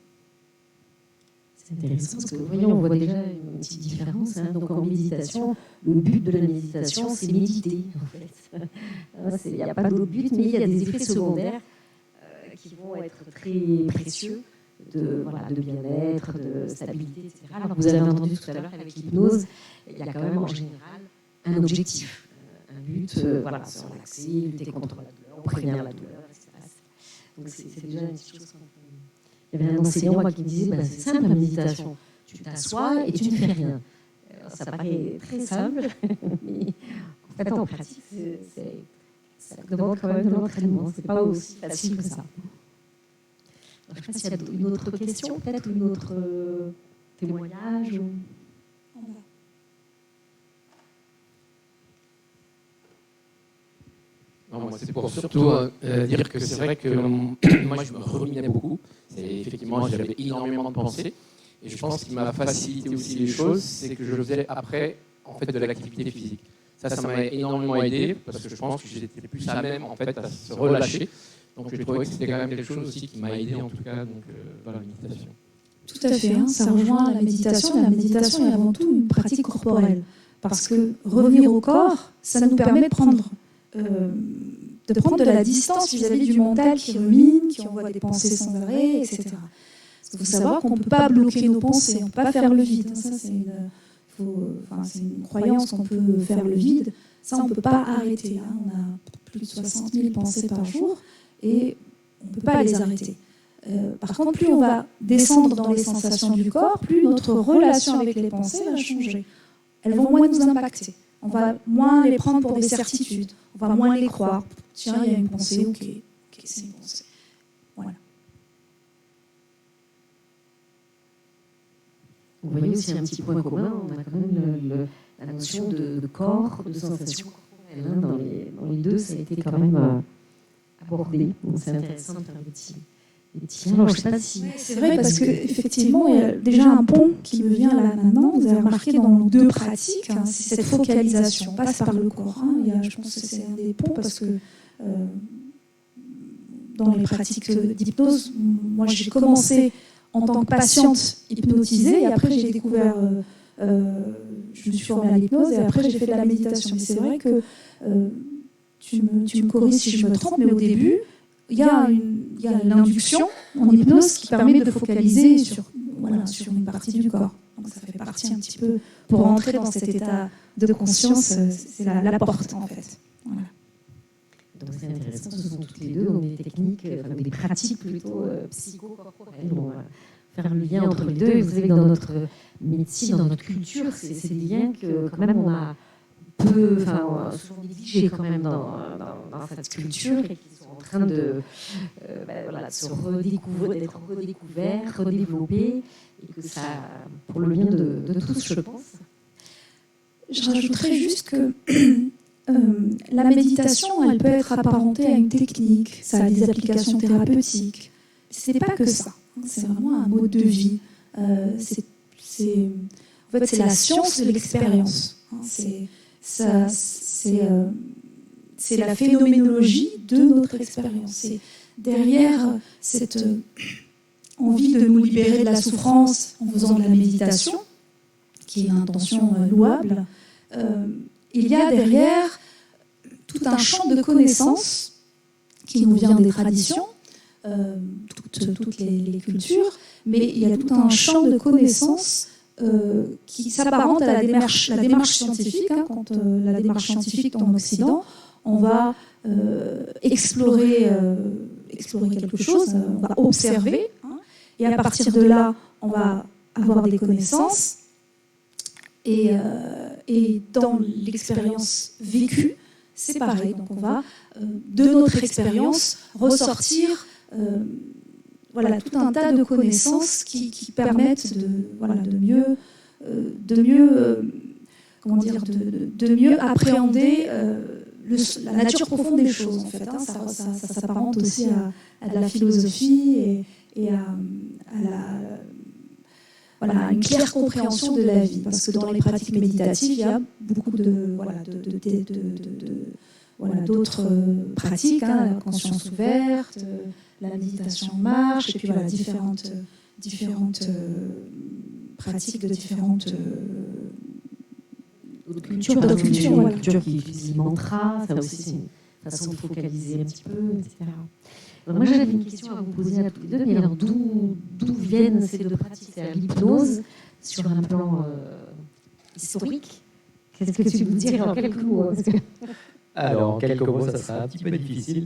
Speaker 2: C'est intéressant parce que voyons, on voit déjà une petite différence. Donc en méditation, le but de la méditation, c'est méditer, en fait. Il n'y a pas d'autre but, mais il y a des effets secondaires qui vont être très précieux de bien-être, de stabilité, etc. Alors vous avez entendu tout à l'heure avec l'hypnose, il y a quand même en général un objectif, un but, se relaxer, lutter contre la douleur, prévenir la douleur, etc. Donc c'est déjà une petite chose qu'on peut... Il y avait un enseignant qui me disait, c'est simple la méditation, tu t'assois et tu ne fais rien. Ça paraît très simple, mais en fait en pratique, ça demande quand même de l'entraînement, c'est pas aussi facile que ça. Je ne sais pas s'il y a une autre question, peut-être, ou une autre témoignage.
Speaker 6: Non, moi, c'est pour surtout dire que c'est vrai que moi, je me ruminais beaucoup. Effectivement, j'avais énormément de pensées. Et je pense qu'il m'a facilité aussi les choses, c'est que je le faisais après, en fait, de l'activité physique. Ça m'a énormément aidé, parce que je pense que j'étais plus à même, en fait, à se relâcher. Donc, j'ai trouvé que c'était quand même quelque chose aussi qui m'a aidé, en tout cas, dans la méditation.
Speaker 1: Tout à fait, ça rejoint la méditation. La méditation est avant tout une pratique corporelle. Parce que revenir au corps, ça nous permet de prendre de la distance vis-à-vis du mental qui rumine, qui envoie des pensées sans arrêt, etc. Il faut savoir qu'on ne peut pas bloquer nos pensées, on ne peut pas faire le vide. Ça, c'est une croyance qu'on peut faire le vide. Ça, on ne peut pas arrêter. On a plus de 60 000 pensées par jour et on ne peut pas les arrêter. Par contre, plus on va descendre dans les sensations du corps, plus notre relation avec les pensées va changer. Elles vont moins nous impacter. On va moins les prendre pour des certitudes. On va moins les croire. Tiens, il y a une pensée, ok, c'est une pensée. Voilà.
Speaker 2: Vous voyez aussi un petit point commun, on a quand même la notion de corps, de sensation corporelle. Dans les deux, ça a été quand même abordé. Donc c'est intéressant de faire des petits. Alors, je sais pas si...
Speaker 1: C'est vrai parce qu'effectivement, il y a déjà un pont qui me vient là maintenant. Vous avez remarqué dans nos deux pratiques, c'est cette focalisation, passe par le corps. Je pense que c'est un des ponts parce que dans les pratiques d'hypnose, moi j'ai commencé en tant que patiente hypnotisée et après j'ai découvert, je me suis formée à l'hypnose et après j'ai fait de la méditation. Mais c'est vrai que tu me corriges si je me trompe, mais au début, il y a une induction en hypnose qui permet de focaliser sur une partie du corps. Donc ça fait partie un petit peu, pour entrer dans cet état de conscience, c'est la porte en fait. Voilà.
Speaker 2: Donc c'est intéressant, ce sont toutes les deux des techniques, des pratiques plutôt psycho-corporelles. On va faire le lien entre les deux. Et vous savez que dans notre médecine, dans notre culture, c'est des liens que quand même on a souvent négligés quand même dans cette culture et qui sont en train de se redécouvrir, d'être redécouverts, redéveloppés, et que ça, pour le bien de tous, je pense.
Speaker 1: Je rajouterais juste que la méditation, elle peut être apparentée à une technique, ça a des applications thérapeutiques. Ce n'est pas que ça, c'est vraiment un mode de vie. C'est la science de l'expérience. C'est la phénoménologie de notre expérience. C'est derrière cette envie de nous libérer de la souffrance en faisant de la méditation, qui est une intention louable, il y a derrière tout un champ de connaissances qui nous vient des traditions, toutes les cultures, mais il y a tout un champ de connaissances qui s'apparente à la démarche scientifique. Quand la démarche scientifique en Occident, on va explorer quelque chose, on va observer, et à partir de là, on va avoir des connaissances. Et dans l'expérience vécue, c'est pareil. Donc on va, de notre expérience, ressortir tout un tas de connaissances qui permettent de mieux appréhender la nature profonde des choses, en fait. Ça s'apparente aussi à de la philosophie et à une claire compréhension de la vie. Parce que dans les pratiques méditatives, il y a beaucoup d'autres pratiques, la conscience ouverte, la méditation en marche, et puis différentes pratiques de différentes cultures.
Speaker 2: D'autres cultures qui utilisent les mantras, ça aussi c'est une façon de focaliser un petit peu, etc. Alors moi j'avais une question à vous poser à tous les deux, mais alors d'où viennent ces deux pratiques, c'est-à-dire l'hypnose sur un plan historique? Qu'est-ce que tu peux dire en quelques mots?
Speaker 3: Alors, en quelques mots, ça sera un petit peu difficile.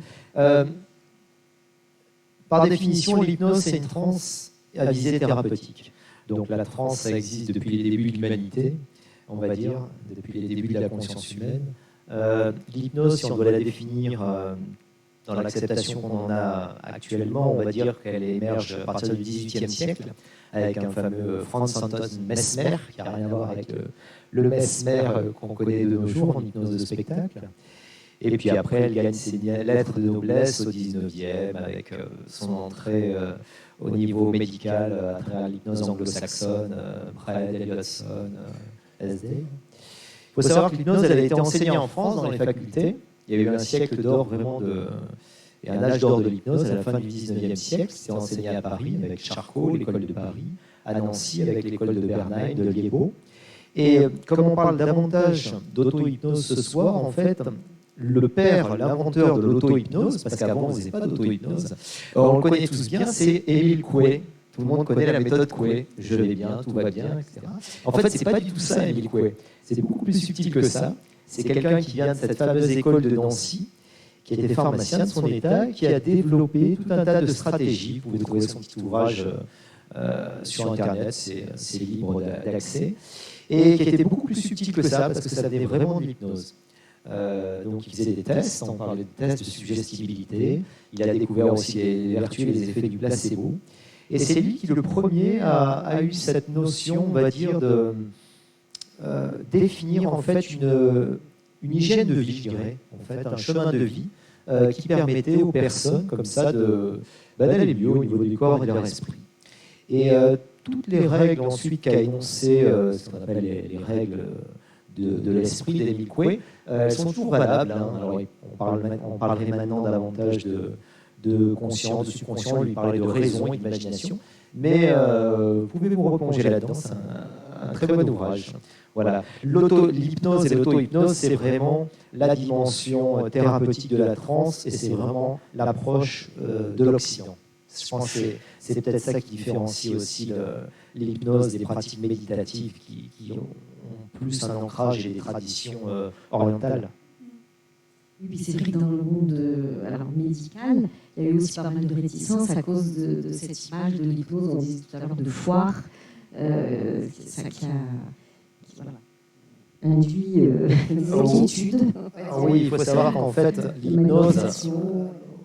Speaker 3: Par définition, l'hypnose, c'est une transe à visée thérapeutique. Donc la transe, ça existe depuis les débuts de l'humanité, on va dire, depuis les débuts de la conscience humaine. L'hypnose, si on doit la définir dans l'acceptation qu'on en a actuellement, on va dire qu'elle émerge à partir du XVIIIe siècle, avec un fameux Franz Anton Mesmer, qui n'a rien à voir avec le Mesmer qu'on connaît de nos jours en hypnose de spectacle. Et puis après, elle gagne ses lettres de noblesse au XIXe, avec son entrée au niveau médical à travers l'hypnose anglo-saxonne, Braid, Elliotson, SD. Il faut savoir que l'hypnose, elle a été enseignée en France dans les facultés. Il y a eu un siècle d'or vraiment et un âge d'or de l'hypnose à la fin du XIXe siècle. C'était enseigné à Paris avec Charcot, l'école de Paris, à Nancy avec l'école de Bernheim, de Liébaud. Et comme on parle davantage d'auto-hypnose ce soir, en fait, le père, l'inventeur de l'auto-hypnose, parce qu'avant on ne faisait pas d'auto-hypnose, on le connaît tous bien, c'est Émile Coué. Tout le monde connaît la méthode Coué. Je vais bien, tout va bien, etc. En fait, c'est pas du tout ça, Émile Coué. C'est beaucoup plus subtil que ça. C'est quelqu'un qui vient de cette fameuse école de Nancy, qui était pharmacien de son état, qui a développé tout un tas de stratégies. Vous pouvez trouver son petit ouvrage sur Internet, c'est libre d'accès, et qui était beaucoup plus subtil que ça, parce que ça venait vraiment de l'hypnose. Donc il faisait des tests, on parlait de tests de suggestibilité. Il a découvert aussi les vertus et les effets du placebo. Et c'est lui qui, le premier, a eu cette notion, on va dire, de définir en fait une hygiène de vie, je dirais, en fait, un chemin de vie qui permettait aux personnes comme ça d'aller mieux au niveau du corps et de leur esprit. Et toutes les règles ensuite qu'a énoncées, ce qu'on appelle les règles de l'esprit d'Émile Coué, elles sont toujours valables. Alors, on parlerait maintenant davantage de conscience, de subconscient, lui parler de raison et d'imagination. Mais vous pouvez vous replonger là-dedans, c'est un très bon ouvrage. Voilà. L'hypnose et l'auto-hypnose, c'est vraiment la dimension thérapeutique de la transe et c'est vraiment l'approche de l'Occident. Je pense que c'est peut-être ça qui différencie aussi l'hypnose des pratiques méditatives qui ont plus un ancrage et des traditions orientales.
Speaker 2: Oui, c'est vrai que dans le monde médical, il y a eu aussi pas mal de réticences à cause de cette image de l'hypnose, on disait tout à l'heure, de foire, ça qui a induit des inquiétudes.
Speaker 3: Oui, il faut savoir qu'en fait, l'hypnose,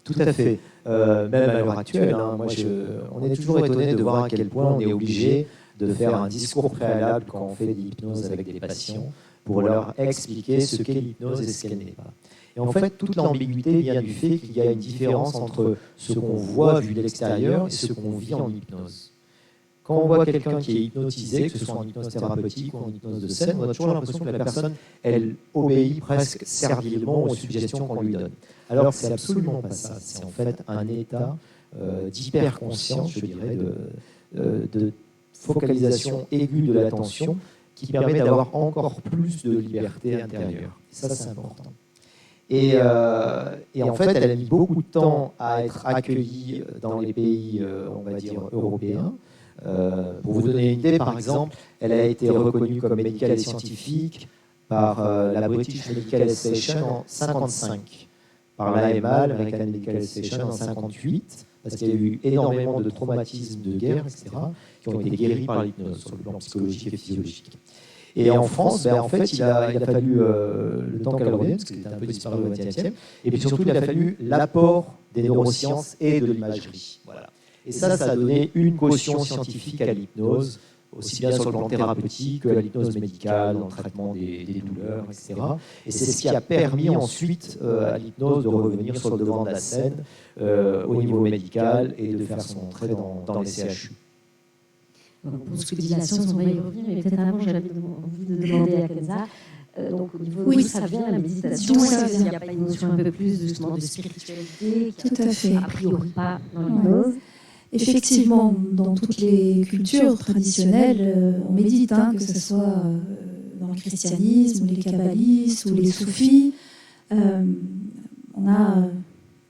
Speaker 3: tout à fait, même à l'heure actuelle, on est toujours étonné de voir à quel point on est obligé de faire un discours préalable quand on fait de l'hypnose avec des patients pour leur expliquer ce qu'est l'hypnose et ce qu'elle n'est pas. Et en fait, toute l'ambiguïté vient du fait qu'il y a une différence entre ce qu'on voit vu de l'extérieur et ce qu'on vit en hypnose. Quand on voit quelqu'un qui est hypnotisé, que ce soit en hypnose thérapeutique ou en hypnose de scène, on a toujours l'impression que la personne, elle obéit presque servilement aux suggestions qu'on lui donne. Alors que c'est absolument pas ça. C'est en fait un état d'hyperconscience, je dirais, de focalisation aiguë de l'attention qui permet d'avoir encore plus de liberté intérieure. Et ça, c'est important. Et en fait, elle a mis beaucoup de temps à être accueillie dans les pays, on va dire, européens. Pour vous donner une idée, par exemple, elle a été reconnue comme médicale et scientifique par la British Medical Association en 1955, par l'AMA, l'American Medical Association, en 1958, parce qu'il y a eu énormément de traumatismes de guerre, etc., qui ont été guéris par l'hypnose sur le plan psychologique et physiologique. Et en France, en fait, il a fallu le temps qu'elle revienne, parce qu'il était un peu disparu au XXe, et puis surtout, il a fallu l'apport des neurosciences et de l'imagerie. Voilà. Et ça a donné une caution scientifique à l'hypnose, aussi bien sur le plan thérapeutique que à l'hypnose médicale, dans le traitement des douleurs, etc. Et c'est ce qui a permis ensuite à l'hypnose de revenir sur le devant de la scène au niveau médical et de faire son entrée dans les CHU.
Speaker 2: Pour ce que dit la science, on va y revenir, mais peut-être avant, j'avais envie de demander à Kenza. Donc, au niveau d'où ça vient, la méditation, il n'y a pas une notion un peu plus justement de spiritualité
Speaker 1: Tout à fait.
Speaker 2: A priori pas dans l'hypnose.
Speaker 1: Effectivement, dans toutes les cultures traditionnelles, on médite, que ce soit dans le christianisme, ou les kabbalistes, ou les soufis. On a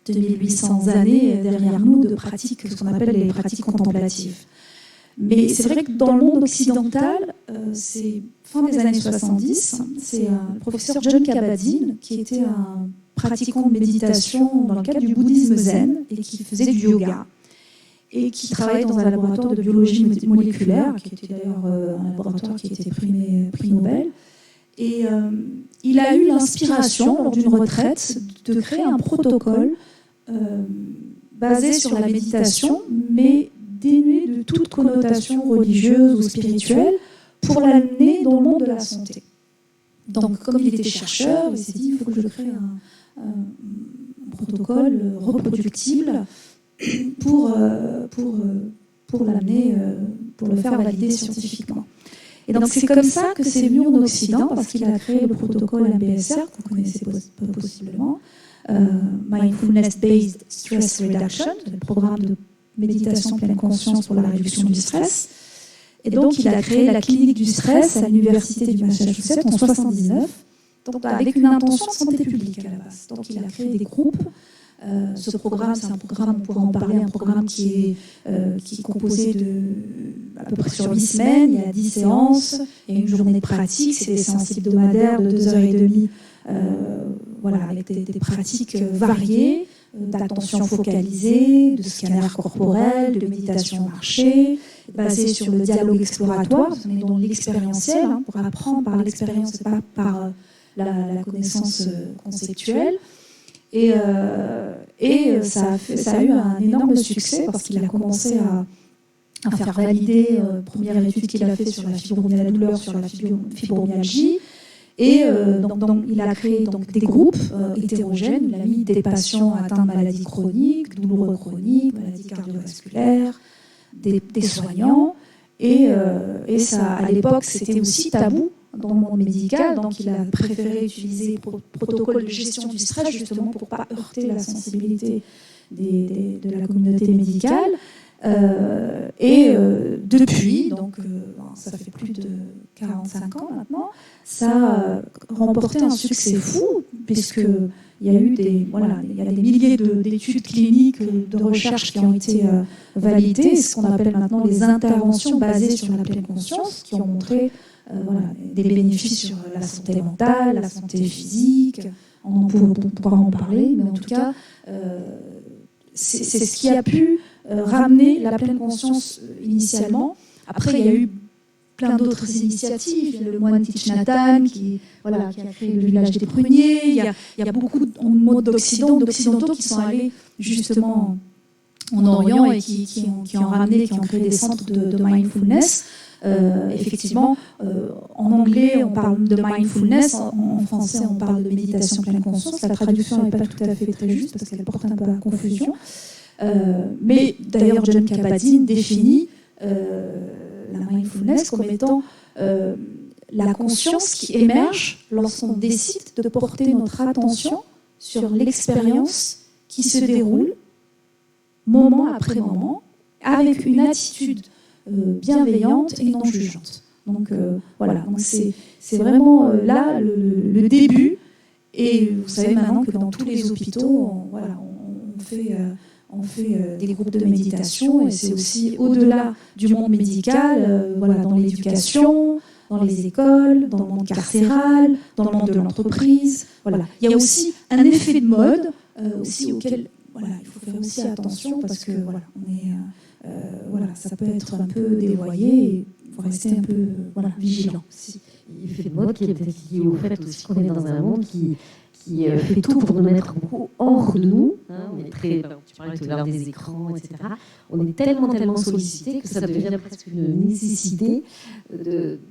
Speaker 1: 2800 années derrière nous de pratiques, ce qu'on appelle les pratiques contemplatives. Mais c'est vrai que dans le monde occidental, c'est fin des années 70, c'est le professeur Jon Kabat-Zinn, qui était un pratiquant de méditation dans le cadre du bouddhisme zen et qui faisait du yoga, et qui travaillait dans un laboratoire de biologie moléculaire, qui était d'ailleurs un laboratoire qui était prix Nobel. Et il a eu l'inspiration, lors d'une retraite, de créer un protocole basé sur la méditation, mais dénué de toute connotation religieuse ou spirituelle, pour l'amener dans le monde de la santé. Donc, comme il était chercheur, il s'est dit, il faut que je crée un protocole reproductible pour l'amener, pour le faire valider scientifiquement. Et donc c'est comme ça que c'est venu en Occident, parce qu'il a créé le protocole MBSR, que vous connaissez possiblement, Mindfulness Based Stress Reduction, le programme de méditation pleine conscience pour la réduction du stress. Et donc il a créé la clinique du stress à l'université du Massachusetts en 1979, donc avec une intention de santé publique à la base. Donc il a créé des groupes. Ce programme, c'est un programme, on pourra en parler, un programme qui est composé de à peu près sur 8 semaines, il y a 10 séances, et une journée de pratique, c'est des séances hebdomadaires de 2h30, avec des pratiques variées, d'attention focalisée, de scanner corporel, de méditation marchée, basée sur le dialogue exploratoire, on est dans l'expérientiel, pour apprendre par l'expérience et pas par la connaissance conceptuelle. Et ça a eu un énorme succès parce qu'il a commencé à faire valider première étude qu'il a fait sur la douleur, sur la fibromyalgie. Et donc, il a créé des groupes hétérogènes. Il a mis des patients atteints de maladies chroniques, douloureux chroniques, maladies cardiovasculaires, des soignants. Et ça, à l'époque, c'était aussi tabou dans le monde médical, donc il a préféré utiliser le protocole de gestion du stress justement pour ne pas heurter la sensibilité de la communauté médicale. Depuis, donc ça fait plus de 45 ans maintenant, ça a remporté un succès fou, puisqu'il y a eu des milliers d'études cliniques, de recherches qui ont été validées, ce qu'on appelle maintenant les interventions basées sur la pleine conscience, qui ont montré des bénéfices sur la santé mentale, la santé physique. On pourra en parler, mais en tout cas, c'est ce qui a pu ramener la pleine conscience initialement. Après, il y a eu plein d'autres initiatives. Il y a le moine Thich Nhat Hanh qui a créé le village des pruniers. Il y a beaucoup d'occidentaux qui sont allés justement en Orient et qui ont créé des centres de mindfulness. Effectivement, en anglais, on parle de mindfulness, en français, on parle de méditation pleine conscience. La traduction n'est pas tout à fait très juste parce qu'elle porte un peu à confusion. Mais d'ailleurs, Jon Kabat-Zinn définit la mindfulness comme étant la conscience qui émerge lorsqu'on décide de porter notre attention sur l'expérience qui se déroule moment après moment, avec une attitude bienveillante et non jugeante. Donc donc c'est vraiment là le début. Et vous savez maintenant que dans tous les hôpitaux, on fait des groupes de méditation, et c'est aussi au-delà du monde médical, dans l'éducation, dans les écoles, dans le monde carcéral, dans le monde de l'entreprise. Il y a aussi un effet de mode aussi auquel il faut faire aussi attention, parce que ça peut être un peu dévoyé, et il faut rester un peu vigilant.
Speaker 2: Il effet de mode qui est peut-être lié au fait aussi qu'on est dans un monde qui fait tout pour nous mettre beaucoup hors de nous. Hein, on est très, tu parlais tout à l'heure des écrans, etc. On est tellement sollicité que ça devient presque une nécessité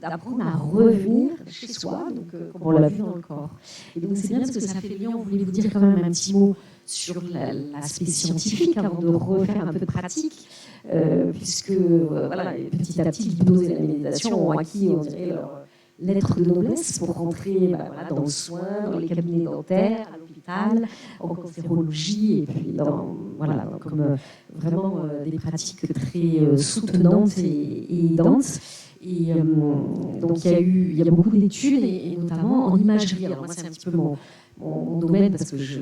Speaker 2: d'apprendre à revenir chez soi, donc, comme on l'a vu dans le corps. Et donc c'est bien parce que ça fait le lien. On voulait vous dire quand même un petit mot sur l'aspect scientifique avant de refaire un peu de pratique, puisque voilà, petit à petit l'hypnose et la méditation ont acquis, on dirait, leur lettre de noblesse pour rentrer dans le soin, dans les cabinets dentaires, à l'hôpital, en cancérologie, et puis comme vraiment des pratiques très soutenantes et aidantes. Et donc il y a beaucoup d'études, et notamment en imagerie. Alors moi, c'est un petit peu mon domaine, parce que je suis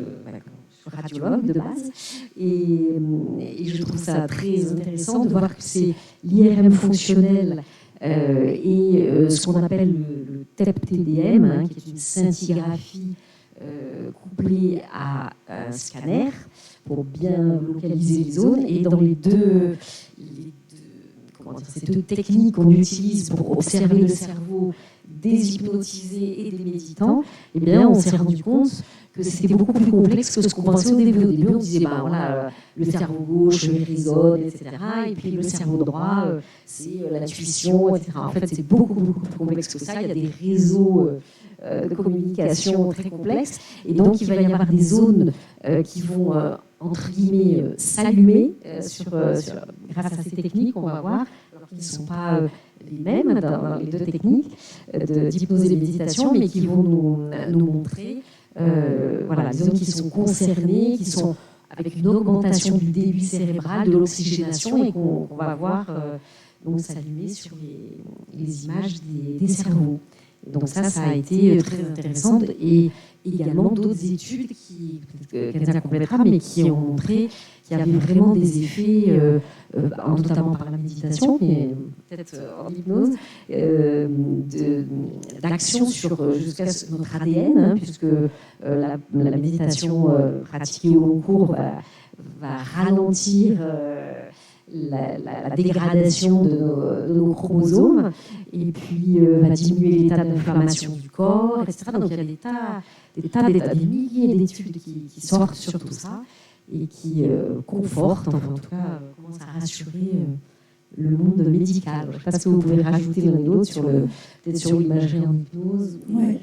Speaker 2: radiologue de base, et je trouve ça très intéressant de voir que c'est l'IRM fonctionnel et ce qu'on appelle le TEP-TDM, hein, qui est une scintigraphie couplée à un scanner pour bien localiser les zones. Et dans ces deux techniques qu'on utilise pour observer le cerveau des hypnotisés et des méditants, eh bien, on s'est rendu compte que c'était beaucoup plus complexe que ce qu'on pensait au début. Au début, on disait, le cerveau gauche, il résonne, etc. Et puis le cerveau droit, c'est l'intuition, etc. En fait, c'est beaucoup plus complexe que ça. Il y a des réseaux de communication très complexes. Et donc, il va y avoir des zones qui vont, entre guillemets, s'allumer grâce à ces techniques, on va voir, alors qu'ils ne sont pas les mêmes dans les deux techniques d'hypnose et de méditation, mais qui vont nous montrer les zones qui sont concernées, qui sont avec une augmentation du débit cérébral, de l'oxygénation, et qu'on va voir donc s'allumer sur les images des cerveaux. Et donc ça a été très intéressant, et également d'autres études qui Kenza complétera, mais qui ont montré qu'il y avait vraiment des effets, notamment par la méditation, mais peut-être en hypnose, d'action jusqu'à notre ADN, hein, puisque la méditation pratiquée au long cours va ralentir la dégradation de nos chromosomes, et puis va diminuer l'état d'inflammation du corps, etc. Donc il y a des milliers d'études qui sortent sur tout ça, et qui confortent, enfin, en tout cas, commencent à rassurer le monde médical. Je ne sais pas ce que vous pouvez rajouter l'un et l'autre sur l'imagerie en hypnose.
Speaker 1: Ouais.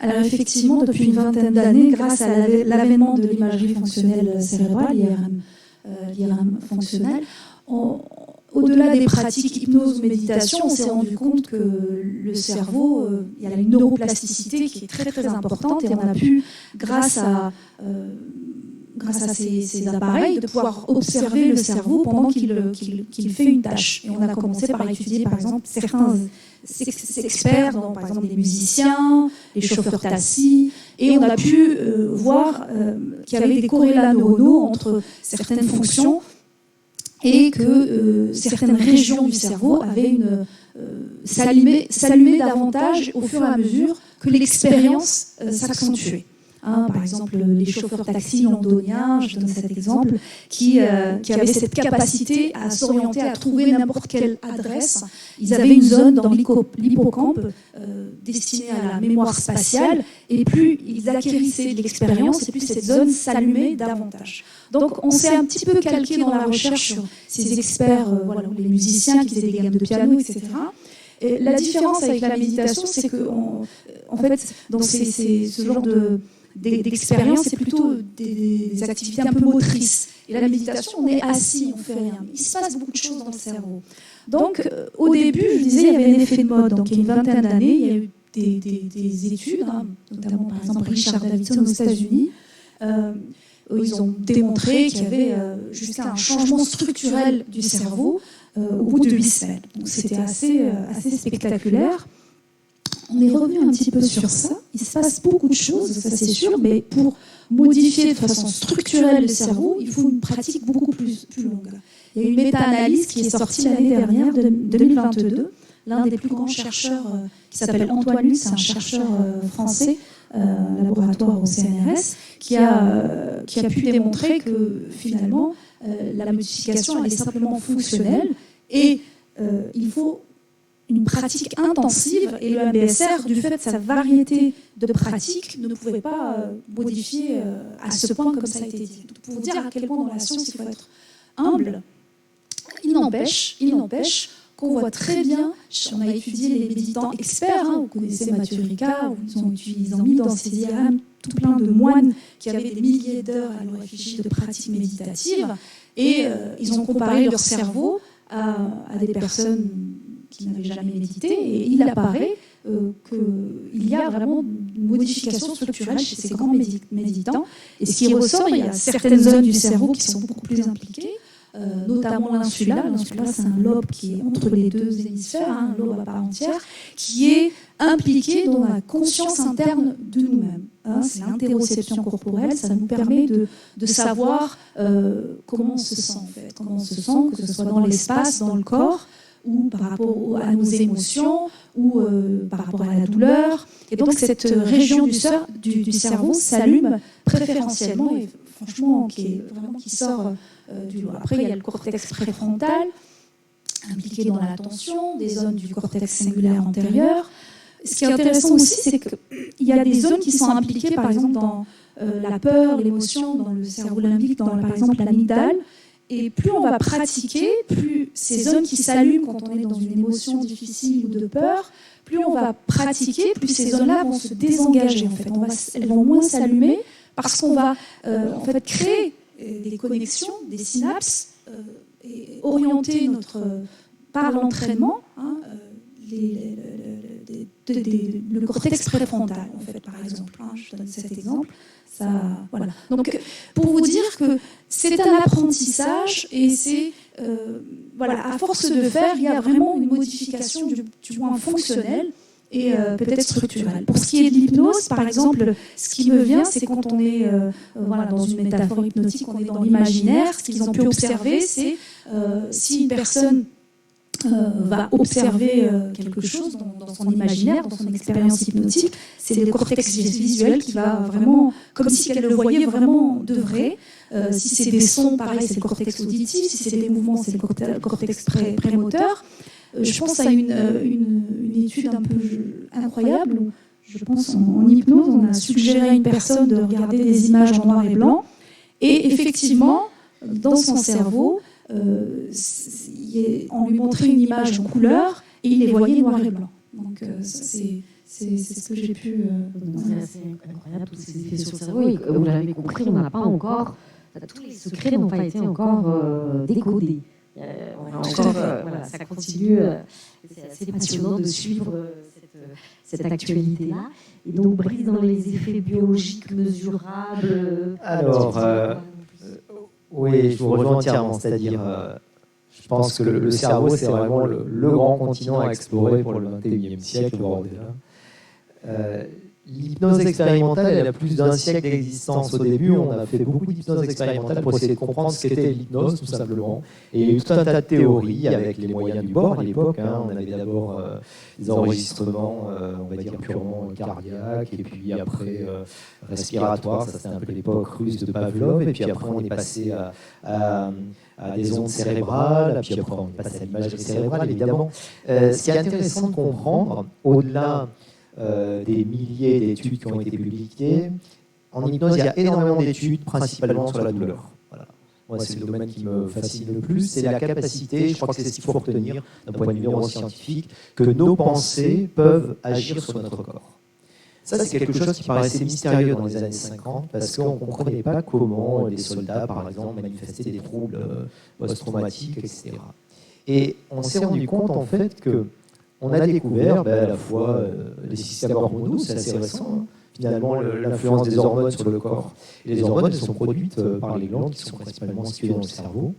Speaker 1: Alors effectivement, depuis une vingtaine d'années, grâce à l'avènement de l'imagerie fonctionnelle cérébrale, l'IRM fonctionnelle, au-delà des pratiques hypnose ou méditation, on s'est rendu compte que le cerveau, il y a une neuroplasticité qui est très très importante, et on a pu, grâce à ces appareils, de pouvoir observer le cerveau pendant qu'il fait une tâche. Et on a commencé par étudier, par exemple, certains experts, par exemple les musiciens, les chauffeurs taxis, et on a pu voir qu'il y avait des corrélats neuronaux entre certaines fonctions, et que certaines régions du cerveau avaient s'allumaient davantage au fur et à mesure que l'expérience s'accentuait. Par exemple, les chauffeurs taxi londoniens, je donne cet exemple, qui avaient cette capacité à s'orienter, à trouver n'importe quelle adresse. Ils avaient une zone dans l'hippocampe destinée à la mémoire spatiale, et plus ils acquérissaient de l'expérience, et plus cette zone s'allumait davantage. Donc on s'est un petit peu calqué dans la recherche sur ces experts, les musiciens qui faisaient des gammes de piano, etc. Et la différence avec la méditation, c'est que en fait, dans ce genre d'expérience, c'est plutôt des activités un peu motrices. Et la méditation, on est assis, on ne fait rien. Il se passe beaucoup de choses dans le cerveau. Donc, au début, je disais, il y avait un effet de mode. Donc, il y a une vingtaine d'années, il y a eu des études, notamment par exemple Richard Davidson aux États-Unis. Ils ont démontré qu'il y avait jusqu'à un changement structurel du cerveau au bout de 8 semaines. Donc, c'était assez spectaculaire. On est revenu un petit peu sur ça. Il se passe beaucoup de choses, ça c'est sûr, mais pour modifier de façon structurelle le cerveau, il faut une pratique beaucoup plus longue. Il y a une méta-analyse qui est sortie l'année dernière, 2022. L'un des plus grands chercheurs, qui s'appelle Antoine Lutz, c'est un chercheur français, laboratoire au CNRS, qui a pu démontrer que finalement, la modification elle est simplement fonctionnelle, et il faut une pratique intensive et le MBSR, du fait de sa variété de pratiques, ne pouvait pas modifier à ce point comme ça a été dit. Donc, pour vous dire à quel point dans la science il faut être humble, il n'empêche qu'on voit très bien, on a étudié les méditants experts, vous connaissez Mathieu Ricard, où ils ont mis dans ces diagrammes tout plein de moines qui avaient des milliers d'heures à leur effigie de pratiques méditatives, et ils ont comparé leur cerveau à des personnes qui n'avaient jamais médité, et il apparaît qu'il y a vraiment une modification structurelle chez ces grands méditants, et ce qui ressort, il y a certaines zones du cerveau qui sont beaucoup plus impliquées, notamment l'insula. L'insula, c'est un lobe qui est entre les deux hémisphères, un lobe à part entière, qui est impliqué dans la conscience interne de nous-mêmes. C'est l'interoception corporelle, ça nous permet de savoir comment on se sent, en fait. Comment on se sent, que ce soit dans l'espace, dans le corps, ou par rapport à nos émotions, ou par rapport à la douleur. Et donc cette région du cerveau s'allume préférentiellement, et franchement, qui sort du lot. Après, il y a le cortex préfrontal, impliqué dans l'attention, des zones du cortex cingulaire antérieur. Ce qui est intéressant aussi, c'est qu'il y a des zones qui sont impliquées, par exemple, dans la peur, l'émotion, dans le cerveau limbique, dans, par exemple, l'amygdale. Et plus on va pratiquer, plus ces zones qui s'allument quand on est dans une émotion difficile ou de peur, plus on va pratiquer, plus ces zones-là vont se désengager. En fait. Elles vont moins s'allumer parce qu'on va en fait, créer des connexions, des synapses, et orienter par l'entraînement le cortex préfrontal, en fait, par exemple. Je donne cet exemple. Voilà. Donc, pour vous dire que c'est un apprentissage et c'est, à force de faire, il y a vraiment une modification du moins fonctionnelle et peut-être structurelle. Pour ce qui est de l'hypnose, par exemple, ce qui me vient, c'est quand on est dans une métaphore hypnotique, on est dans l'imaginaire, ce qu'ils ont pu observer, c'est si une personne va observer quelque chose dans son imaginaire, dans son expérience hypnotique, c'est le cortex visuel qui va vraiment, comme si elle le voyait vraiment de vrai. Si c'est des sons, pareil, c'est le cortex auditif. Si c'est des mouvements, c'est le cortex prémoteur. Je pense à une étude un peu incroyable où, je pense, en hypnose, on a suggéré à une personne de regarder des images en noir et blanc. Et effectivement, dans son cerveau, on lui montrait une image en couleur et il les voyait noir et blanc. Donc c'est ce que j'ai pu...
Speaker 2: C'est assez incroyable tous ces effets sur le cerveau. Et vous l'avez compris, on n'a pas encore... Tous les secrets n'ont pas été encore décodés. Ça continue. C'est assez passionnant de suivre cette actualité-là. Et donc, Brice, dans les effets biologiques mesurables...
Speaker 3: Alors... oui, je vous rejoins entièrement, c'est-à-dire, je pense que le cerveau, c'est vraiment le grand continent à explorer pour le XXIe siècle, voire au-delà. L'hypnose expérimentale, elle a plus d'un siècle d'existence. Au début, on a fait beaucoup d'hypnose expérimentale pour essayer de comprendre ce qu'était l'hypnose, tout simplement. Et il y a eu tout un tas de théories avec les moyens du bord à l'époque. On avait d'abord des enregistrements, on va dire, purement cardiaques, et puis après respiratoires. Ça, c'était un peu l'époque russe de Pavlov. Et puis après, on est passé à des ondes cérébrales, puis après, on est passé à l'imagerie cérébrale, évidemment. Ce qui est intéressant de comprendre, au-delà des milliers d'études qui ont été publiées, en hypnose, il y a énormément d'études, principalement sur la douleur. Voilà. Moi, c'est le domaine qui me fascine le plus, c'est la capacité, je crois que c'est ce qu'il faut retenir d'un point de vue neuroscientifique, que nos pensées peuvent agir sur notre corps. Ça, c'est quelque chose qui paraissait mystérieux dans les années 50, parce qu'on ne comprenait pas comment les soldats, par exemple, manifestaient des troubles post-traumatiques, etc. Et on s'est rendu compte, en fait, que on a découvert à la fois les systèmes hormonaux, c'est assez récent, finalement l'influence des hormones sur le corps. Et les hormones, elles sont produites par les glandes qui sont principalement situées dans le cerveau.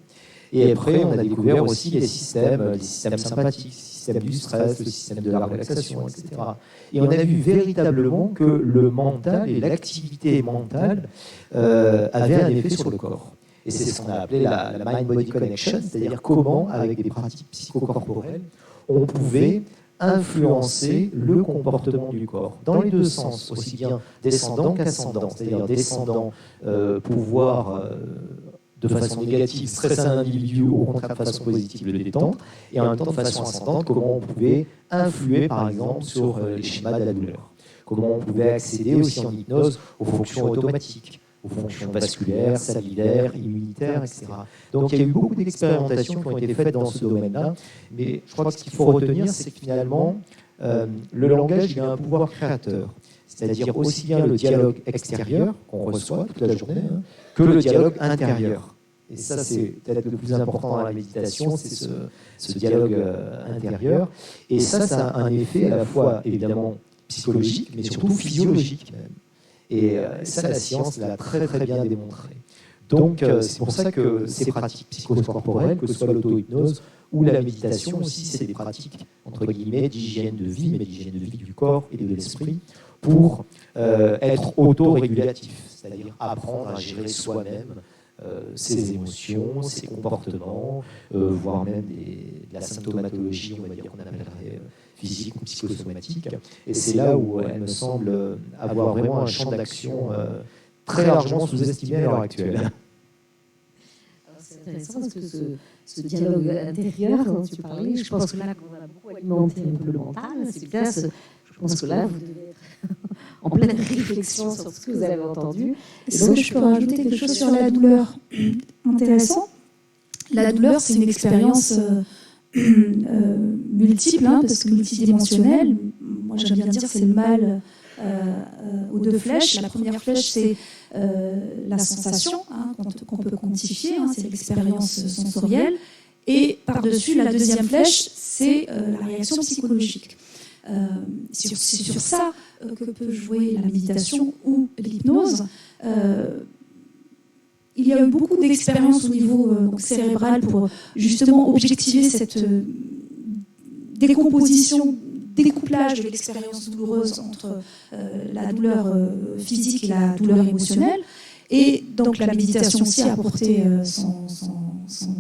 Speaker 3: Et après, on a découvert aussi les systèmes sympathiques, le système du stress, le système de la relaxation, etc. Et on a vu véritablement que le mental et l'activité mentale avaient un effet sur le corps. Et c'est ce qu'on a appelé la mind-body connection, c'est-à-dire comment, avec des pratiques psychocorporelles, on pouvait influencer le comportement du corps, dans les deux sens, aussi bien descendant qu'ascendant, c'est-à-dire descendant, pouvoir de façon négative stresser un individu, au contraire de façon positive le détendre, et en même temps de façon ascendante, comment on pouvait influer par exemple sur les schémas de la douleur. Comment on pouvait accéder aussi en hypnose aux fonctions automatiques, aux fonctions vasculaires, salivaires, immunitaires, etc. Donc il y a eu beaucoup d'expérimentations qui ont été faites dans ce domaine-là, mais je crois que ce qu'il faut retenir, c'est que finalement, le langage il a un pouvoir créateur. C'est-à-dire aussi bien le dialogue extérieur qu'on reçoit toute la journée, que le dialogue intérieur. Et ça, c'est peut-être le plus important dans la méditation, c'est ce dialogue intérieur. Et ça a un effet à la fois, évidemment, psychologique, mais surtout physiologique même. Et ça, la science l'a très très bien démontré. Donc, c'est pour ça que ces pratiques psychocorporelles, que ce soit l'auto-hypnose ou la méditation aussi, c'est des pratiques, entre guillemets, d'hygiène de vie, mais d'hygiène de vie du corps et de l'esprit, pour être autorégulatif, c'est-à-dire apprendre à gérer soi-même ses émotions, ses comportements, voire même de la symptomatologie, on va dire qu'on appellerait physique ou psychosomatique. Et c'est là où elle me semble avoir vraiment un champ d'action très largement sous-estimé à l'heure actuelle.
Speaker 2: C'est intéressant parce que ce dialogue intérieur dont tu parlais, je pense que là, qu'on a beaucoup alimenté un peu le mental, c'est bien, je pense que là, vous devez être en pleine réflexion sur ce que vous avez entendu.
Speaker 1: Et donc, je peux rajouter quelque chose sur la douleur. Intéressant. La douleur, c'est une expérience multiple, parce que multidimensionnelle. Moi, j'aime bien dire que c'est le mal aux deux flèches. La première flèche, c'est la sensation, qu'on peut quantifier, c'est l'expérience sensorielle. Et par-dessus, la deuxième flèche, c'est la réaction psychologique. C'est sur ça que peut jouer la méditation ou l'hypnose. Il y a eu beaucoup d'expériences au niveau cérébral pour justement objectiver cette décomposition, découplage de l'expérience douloureuse entre la douleur physique et la douleur émotionnelle. Et donc la méditation aussi a apporté son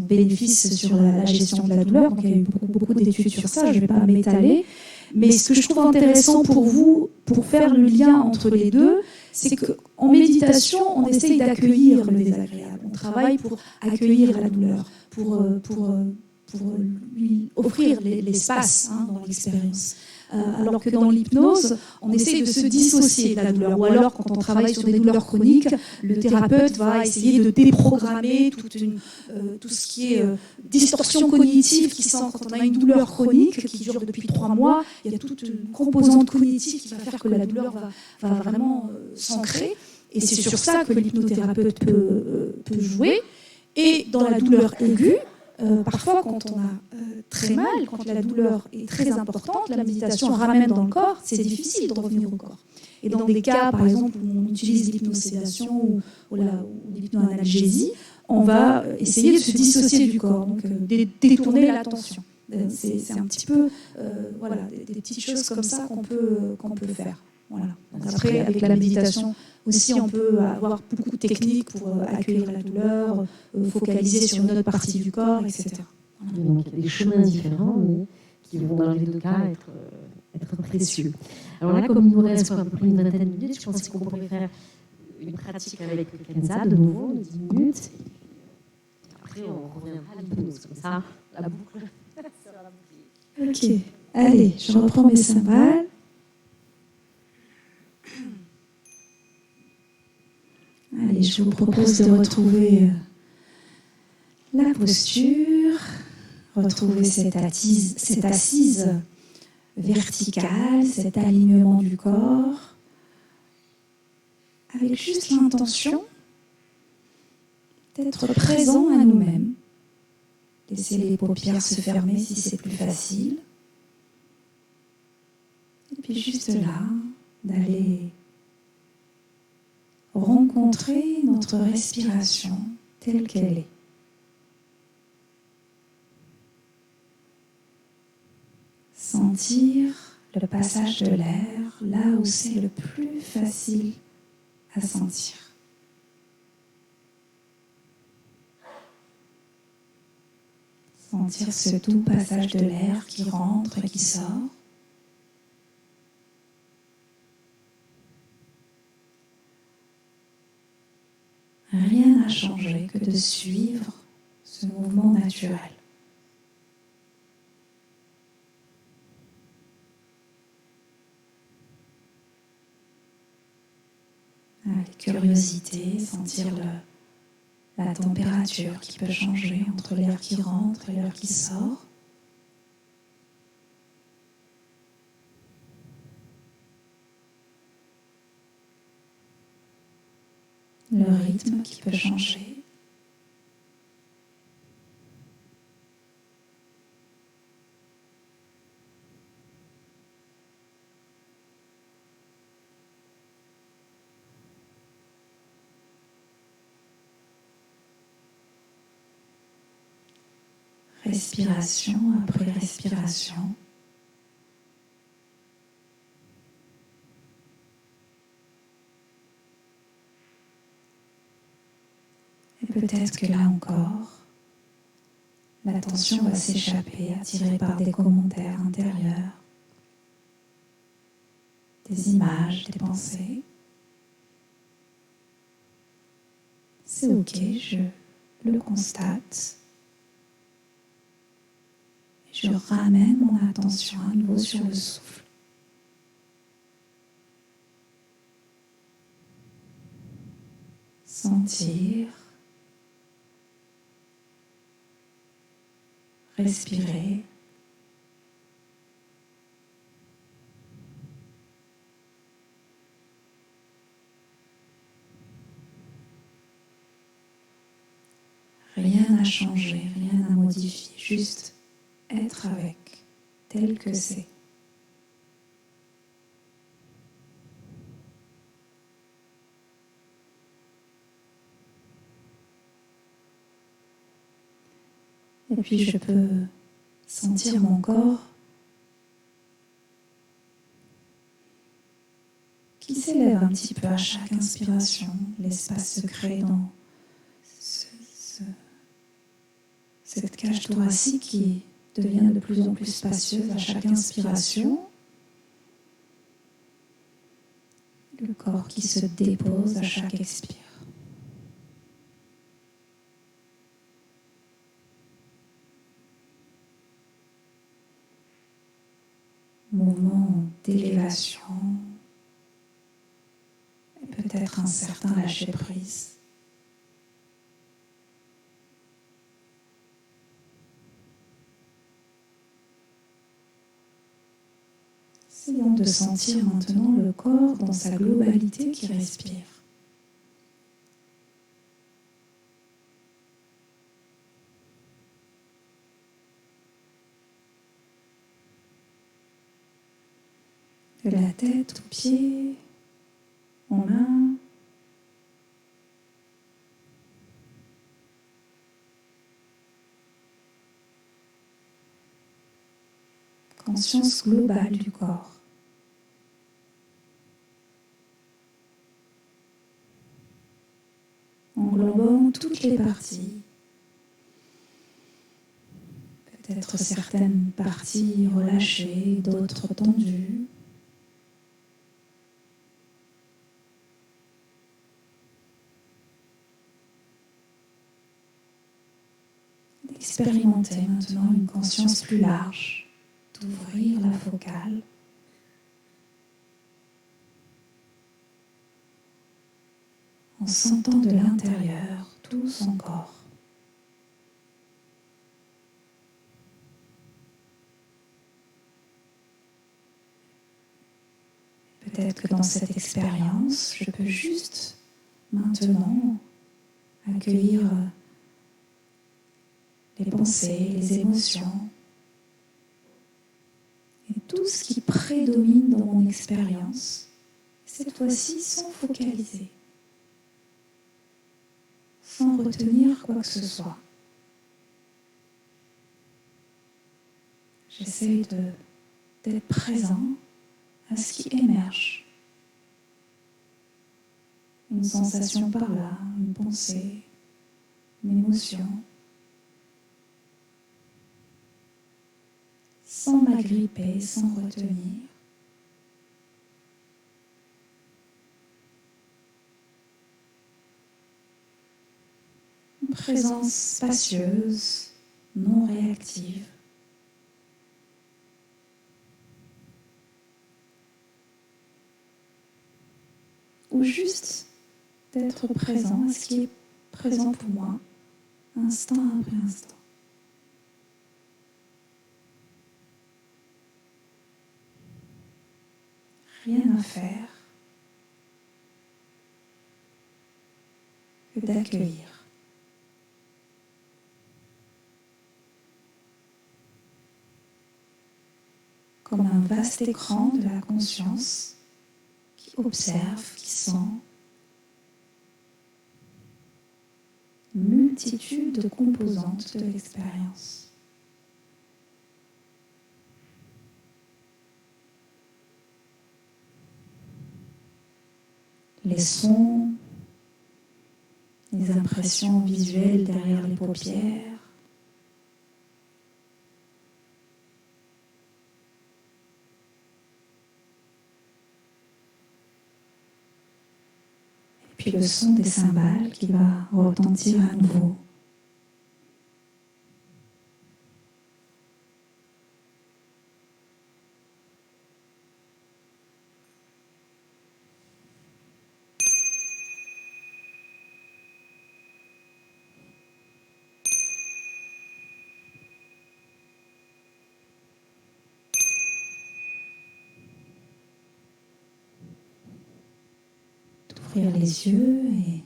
Speaker 1: bénéfice sur la gestion de la douleur. Donc il y a eu beaucoup d'études sur ça, je ne vais pas m'étaler. Mais ce que je trouve intéressant pour vous, pour faire le lien entre les deux, c'est qu'en méditation, on essaye d'accueillir le désagréable. On travaille pour accueillir la douleur, pour lui offrir l'espace dans l'expérience. Alors que dans l'hypnose, on essaie de se dissocier de la douleur. Ou alors, quand on travaille sur des douleurs chroniques, le thérapeute va essayer de déprogrammer tout ce qui est distorsion cognitive qui sent quand on a une douleur chronique qui dure depuis 3 mois. Il y a toute une composante cognitive qui va faire que la douleur va vraiment s'ancrer. Et c'est sur ça que l'hypnothérapeute peut jouer. Et dans la douleur aiguë, parfois, quand on a très mal, quand la douleur est très importante, la méditation ramène dans le corps, c'est difficile de revenir au corps. Et dans des cas, par exemple, où on utilise l'hypnosédation ou l'hypnoanalgésie, on va essayer de se dissocier du corps, donc détourner l'attention. C'est un petit peu des petites choses comme ça qu'on peut faire. Voilà. Donc après, avec la méditation aussi, on peut avoir beaucoup de techniques pour accueillir la douleur, focaliser sur une autre partie du corps, etc. Voilà.
Speaker 2: Donc il y a des chemins différents, mais qui vont dans les deux cas être précieux. Alors là, comme il nous reste à peu près une vingtaine de minutes, je pensais qu'on pourrait faire une pratique avec Kenza de nouveau, de 10 minutes. Après, on reviendra à l'hypnose, comme ça, la boucle sera bouclée.
Speaker 1: Ok, allez, je reprends mes cymbales. Allez, je vous propose de retrouver la posture, retrouver cette assise verticale, cet alignement du corps, avec juste l'intention d'être présent à nous-mêmes. Laissez les paupières se fermer si c'est plus facile. Et puis juste là, d'aller rencontrer notre respiration telle qu'elle est. Sentir le passage de l'air là où c'est le plus facile à sentir. Sentir ce doux passage de l'air qui rentre et qui sort. rien n'a changé que de suivre ce mouvement naturel. Avec curiosité, sentir la température qui peut changer entre l'air qui rentre et l'air qui sort. Le rythme qui peut changer. Respiration après respiration. Et peut-être que là encore, l'attention va s'échapper, attirée par des commentaires intérieurs, des images, des pensées. C'est ok, je le constate. Je ramène mon attention à nouveau sur le souffle. Sentir, respirer. Rien n'a changé, rien n'a modifié, juste être avec, tel que c'est. Et puis je peux sentir mon corps qui s'élève un petit peu à chaque inspiration. L'espace se crée dans cette cage thoracique qui devient de plus en plus spacieuse à chaque inspiration. Le corps qui se dépose à chaque expire. Mouvement d'élévation et peut-être un certain lâcher-prise. Essayons de sentir maintenant le corps dans sa globalité qui respire. De la tête aux pieds, aux mains. Conscience globale du corps. Englobant toutes les parties. Peut-être certaines parties relâchées, d'autres tendues. D'expérimenter maintenant une conscience plus large. D'ouvrir la focale. En sentant de l'intérieur tout son corps. Peut-être que dans cette expérience, je peux juste maintenant accueillir les pensées, les émotions, et tout ce qui prédomine dans mon expérience, cette fois-ci sans focaliser, sans retenir quoi que ce soit. J'essaye d'être présent à ce qui émerge. Une sensation par là, une pensée, une émotion. Sans m'agripper, sans retenir.
Speaker 7: une présence spacieuse, non réactive. Ou juste d'être présent à ce qui est présent pour moi, instant après instant. Rien à faire que d'accueillir. Comme un vaste écran de la conscience qui observe, qui sent une multitude de composantes de l'expérience. Les sons, les impressions visuelles derrière les paupières, et puis le son des cymbales qui va retentir à nouveau. Ouvrir les yeux et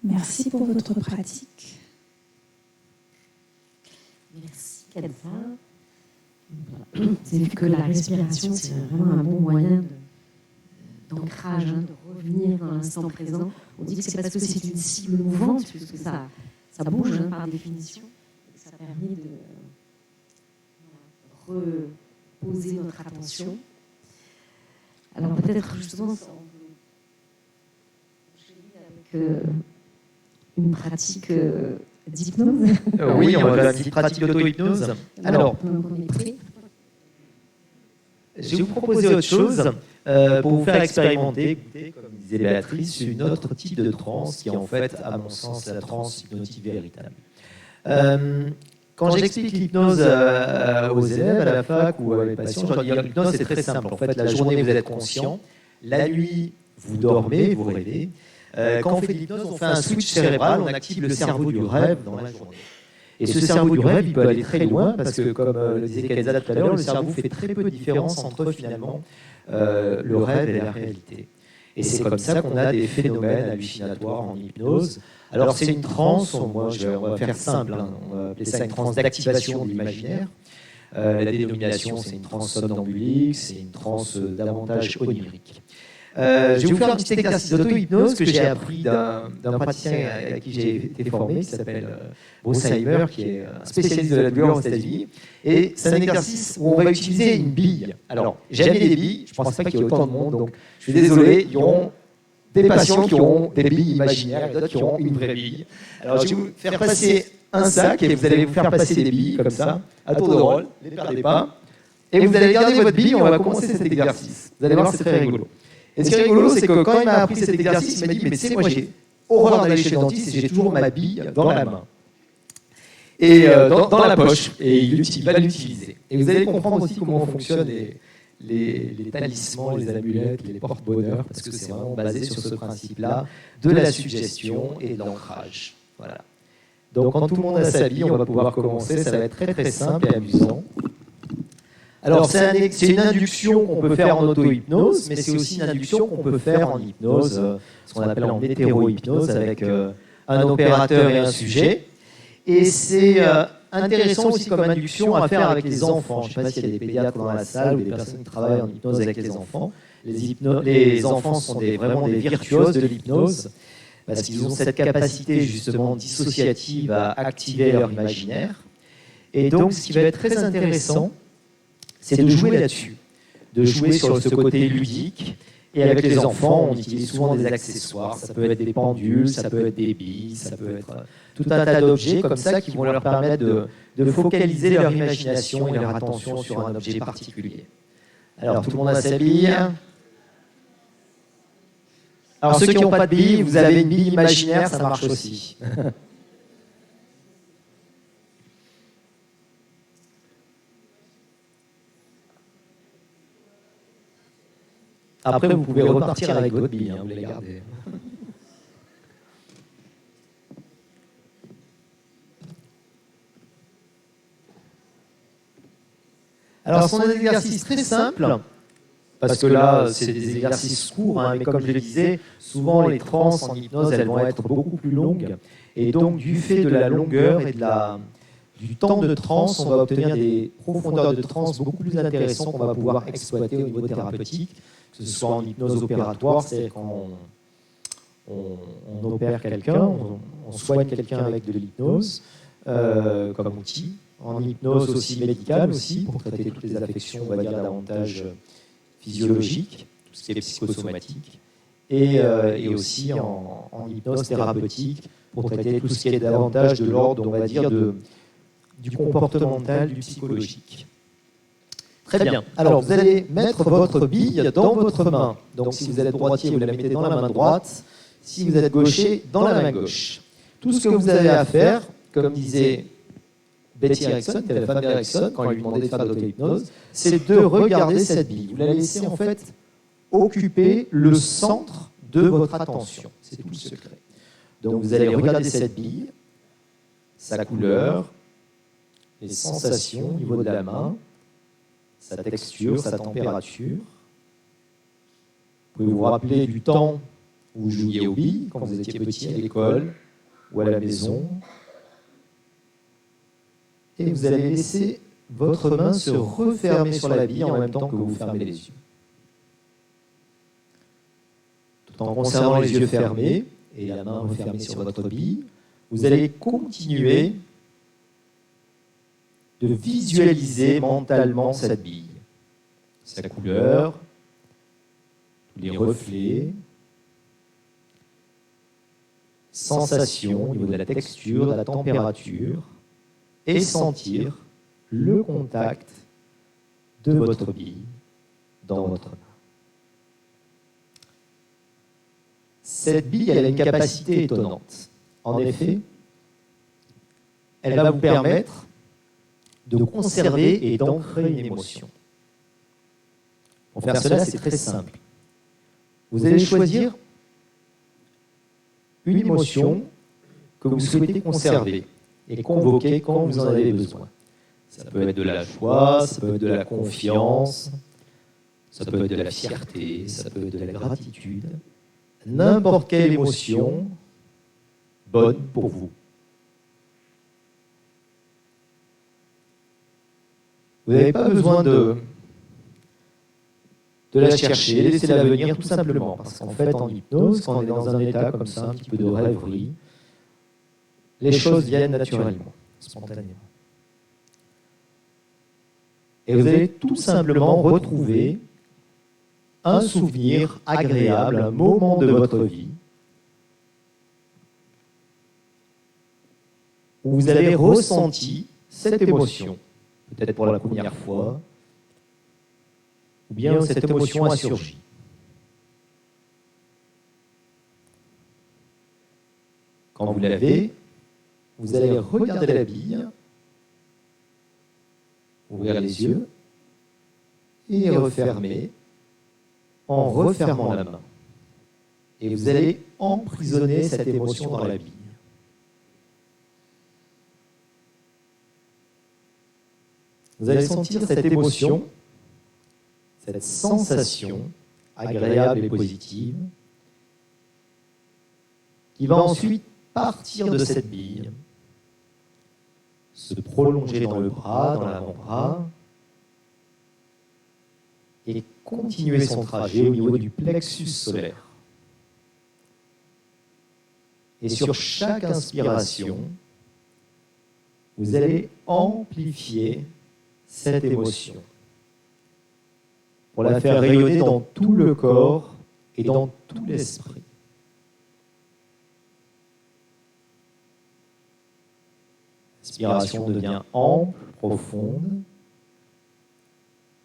Speaker 7: merci pour votre pratique.
Speaker 2: Merci Kenza. Vous avez vu que la respiration, c'est vraiment un bon moyen d'ancrage, de revenir dans l'instant présent. On dit que c'est parce que c'est une cible mouvante, puisque ça bouge par définition. Et ça permet de reposer notre attention. Alors peut-être justement, avec une pratique d'hypnose.
Speaker 3: Oui, on va faire une petite pratique d'auto-hypnose. Alors, je vais vous proposer autre chose pour vous faire expérimenter, comme disait Béatrice, une autre type de transe qui est en fait, à mon sens, la transe hypnotique véritable. Quand j'explique l'hypnose aux élèves à la fac ou à mes patients, je leur dis l'hypnose c'est très simple. En fait, la journée vous êtes conscient, la nuit vous dormez, vous rêvez. Quand on fait de l'hypnose, on fait un switch cérébral, on active le cerveau du rêve dans la journée. Et ce cerveau du rêve, il peut aller très loin parce que, comme le disait Kenza tout à l'heure, le cerveau fait très peu de différence entre finalement le rêve et la réalité. Et c'est comme ça qu'on a des phénomènes hallucinatoires en hypnose. Alors c'est une transe, on va faire simple, on va appeler ça une transe d'activation de l'imaginaire. La dénomination, c'est une transe somnambulique, c'est une transe davantage onirique. Je vais vous faire un petit exercice d'auto-hypnose que j'ai appris d'un praticien à qui j'ai été formé, qui s'appelle Bruce Heimer, qui est un spécialiste de la douleur aux États-Unis. Et c'est un exercice où on va utiliser une bille. Alors, j'ai amené des billes, je ne pense pas qu'il y ait autant de monde, donc je suis désolé, il y aura des patients qui auront des billes imaginaires et d'autres qui auront une vraie bille. Alors, je vais vous faire passer un sac et vous allez vous faire passer des billes comme ça, à tour de rôle, ne les perdez pas. Et vous allez garder votre bille, on va commencer cet exercice. Vous allez voir, c'est très rigolo. Et ce qui est rigolo, c'est que quand il m'a appris cet exercice, il m'a dit, mais tu sais, moi j'ai horreur d'aller chez le dentiste et j'ai toujours ma bille dans la main. Et dans la poche. Et il va l'utiliser. Et vous allez comprendre aussi comment fonctionnent les talismans, les amulettes, les porte-bonheur, parce que c'est vraiment basé sur ce principe-là de la suggestion et de l'ancrage. Voilà. Donc quand tout le monde a sa bille, on va pouvoir commencer. Ça va être très très simple et amusant. Alors, c'est une induction qu'on peut faire en auto-hypnose, mais c'est aussi une induction qu'on peut faire en hypnose, ce qu'on appelle en hétéro-hypnose, avec un opérateur et un sujet. Et c'est intéressant aussi comme induction à faire avec les enfants. Je ne sais pas s'il y a des pédiatres dans la salle ou des personnes qui travaillent en hypnose avec les enfants. Les enfants sont vraiment des virtuoses de l'hypnose, parce qu'ils ont cette capacité justement dissociative à activer leur imaginaire. Et donc, ce qui va être très intéressant, c'est de jouer là-dessus, de jouer sur ce côté ludique. Et avec les enfants, on utilise souvent des accessoires. Ça peut être des pendules, ça peut être des billes, ça peut être tout un tas d'objets comme ça qui vont leur permettre de focaliser leur imagination et leur attention sur un objet particulier. Alors, tout le monde a sa bille. Alors, ceux qui n'ont pas de billes, vous avez une bille imaginaire, ça marche aussi. Après, vous pouvez repartir avec votre bille, vous les gardez. Alors, ce sont des exercices très simples, parce que là, c'est des exercices courts, mais comme je le disais, souvent les transes en hypnose, elles vont être beaucoup plus longues. Et donc, du fait de la longueur et du temps de transe, on va obtenir des profondeurs de transe beaucoup plus intéressantes qu'on va pouvoir exploiter au niveau thérapeutique, que ce soit en hypnose opératoire, c'est quand on opère quelqu'un, on soigne quelqu'un avec de l'hypnose comme outil. En hypnose aussi médicale aussi, pour traiter toutes les affections, on va dire davantage physiologiques, tout ce qui est psychosomatique, et aussi en hypnose thérapeutique, pour traiter tout ce qui est davantage de l'ordre, on va dire, du comportemental, du psychologique. Très bien. Alors, vous allez mettre votre bille dans votre main. Donc, si vous êtes droitier, vous la mettez dans la main droite. Si vous êtes gaucher, dans la main gauche. Tout ce que vous avez à faire, comme disait Betty Erickson, qui est la femme d'Erickson, quand il lui demandait de faire de l'auto-hypnose, c'est de regarder cette bille. Vous la laissez en fait occuper le centre de votre attention. C'est tout le secret. Donc vous allez regarder cette bille, sa couleur, les sensations au niveau de la main, sa texture, sa température. Vous pouvez vous rappeler du temps où vous jouiez aux billes, quand vous étiez petit à l'école ou à la maison. Et vous allez laisser votre main se refermer sur la bille en même temps que vous fermez les yeux. Tout en conservant les yeux fermés et la main refermée sur votre bille, vous allez continuer de visualiser mentalement cette bille, sa couleur, les reflets, sensations au niveau de la texture, de la température, et sentir le contact de votre bille dans votre main. Cette bille, elle a une capacité étonnante. En effet, elle va vous permettre de conserver et d'ancrer une émotion. Pour faire cela, c'est très simple. Vous allez choisir une émotion que vous souhaitez conserver et convoquer quand vous en avez besoin. Ça peut être de la joie, ça peut être de la confiance, ça peut être de la fierté, ça peut être de la gratitude. N'importe quelle émotion bonne pour vous. Vous n'avez pas besoin de la chercher, laissez-la venir tout simplement. Parce qu'en fait, en hypnose, quand on est dans un état comme ça, un petit peu de rêverie, les choses viennent naturellement, spontanément. Et vous allez tout simplement retrouver un souvenir agréable, un moment de votre vie, où vous avez ressenti cette émotion, peut-être pour la première fois, ou bien cette émotion a surgi. Quand vous l'avez, vous allez regarder la bille, ouvrir les yeux et les refermer en refermant la main. Et vous allez emprisonner cette émotion dans la bille. Vous allez sentir cette émotion, cette sensation agréable et positive qui va ensuite partir de cette bille, se prolonger dans le bras, dans l'avant-bras, et continuer son trajet au niveau du plexus solaire. Et sur chaque inspiration, vous allez amplifier cette émotion pour la faire rayonner dans tout le corps et dans tout l'esprit. L'inspiration devient ample, profonde,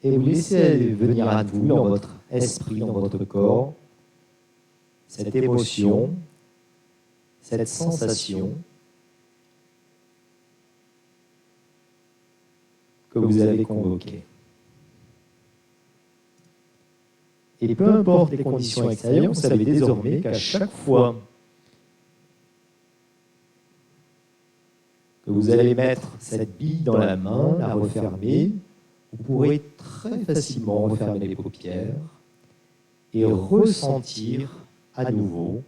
Speaker 3: et vous laissez venir à vous, dans votre esprit, dans votre corps, cette émotion, cette sensation que vous avez convoquée. Et peu importe les conditions extérieures, vous savez désormais qu'à chaque fois que vous allez mettre cette bille dans la main, la refermer, vous pourrez très facilement refermer les paupières et ressentir à nouveau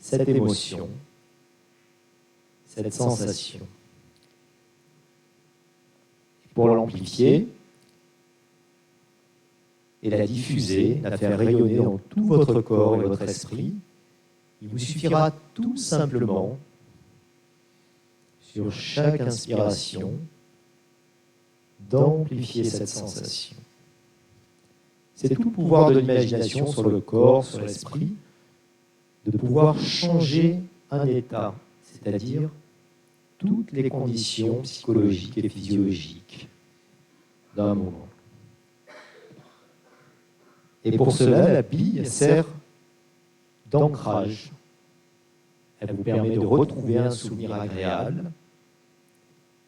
Speaker 3: cette émotion, cette sensation. Pour l'amplifier et la diffuser, la faire rayonner dans tout votre corps et votre esprit, il vous suffira tout simplement, sur chaque inspiration, d'amplifier cette sensation. C'est tout le pouvoir de l'imagination sur le corps, sur l'esprit, de pouvoir changer un état, c'est-à-dire toutes les conditions psychologiques et physiologiques d'un moment. Et pour cela, la bille sert d'ancrage. Elle vous permet de retrouver un souvenir agréable,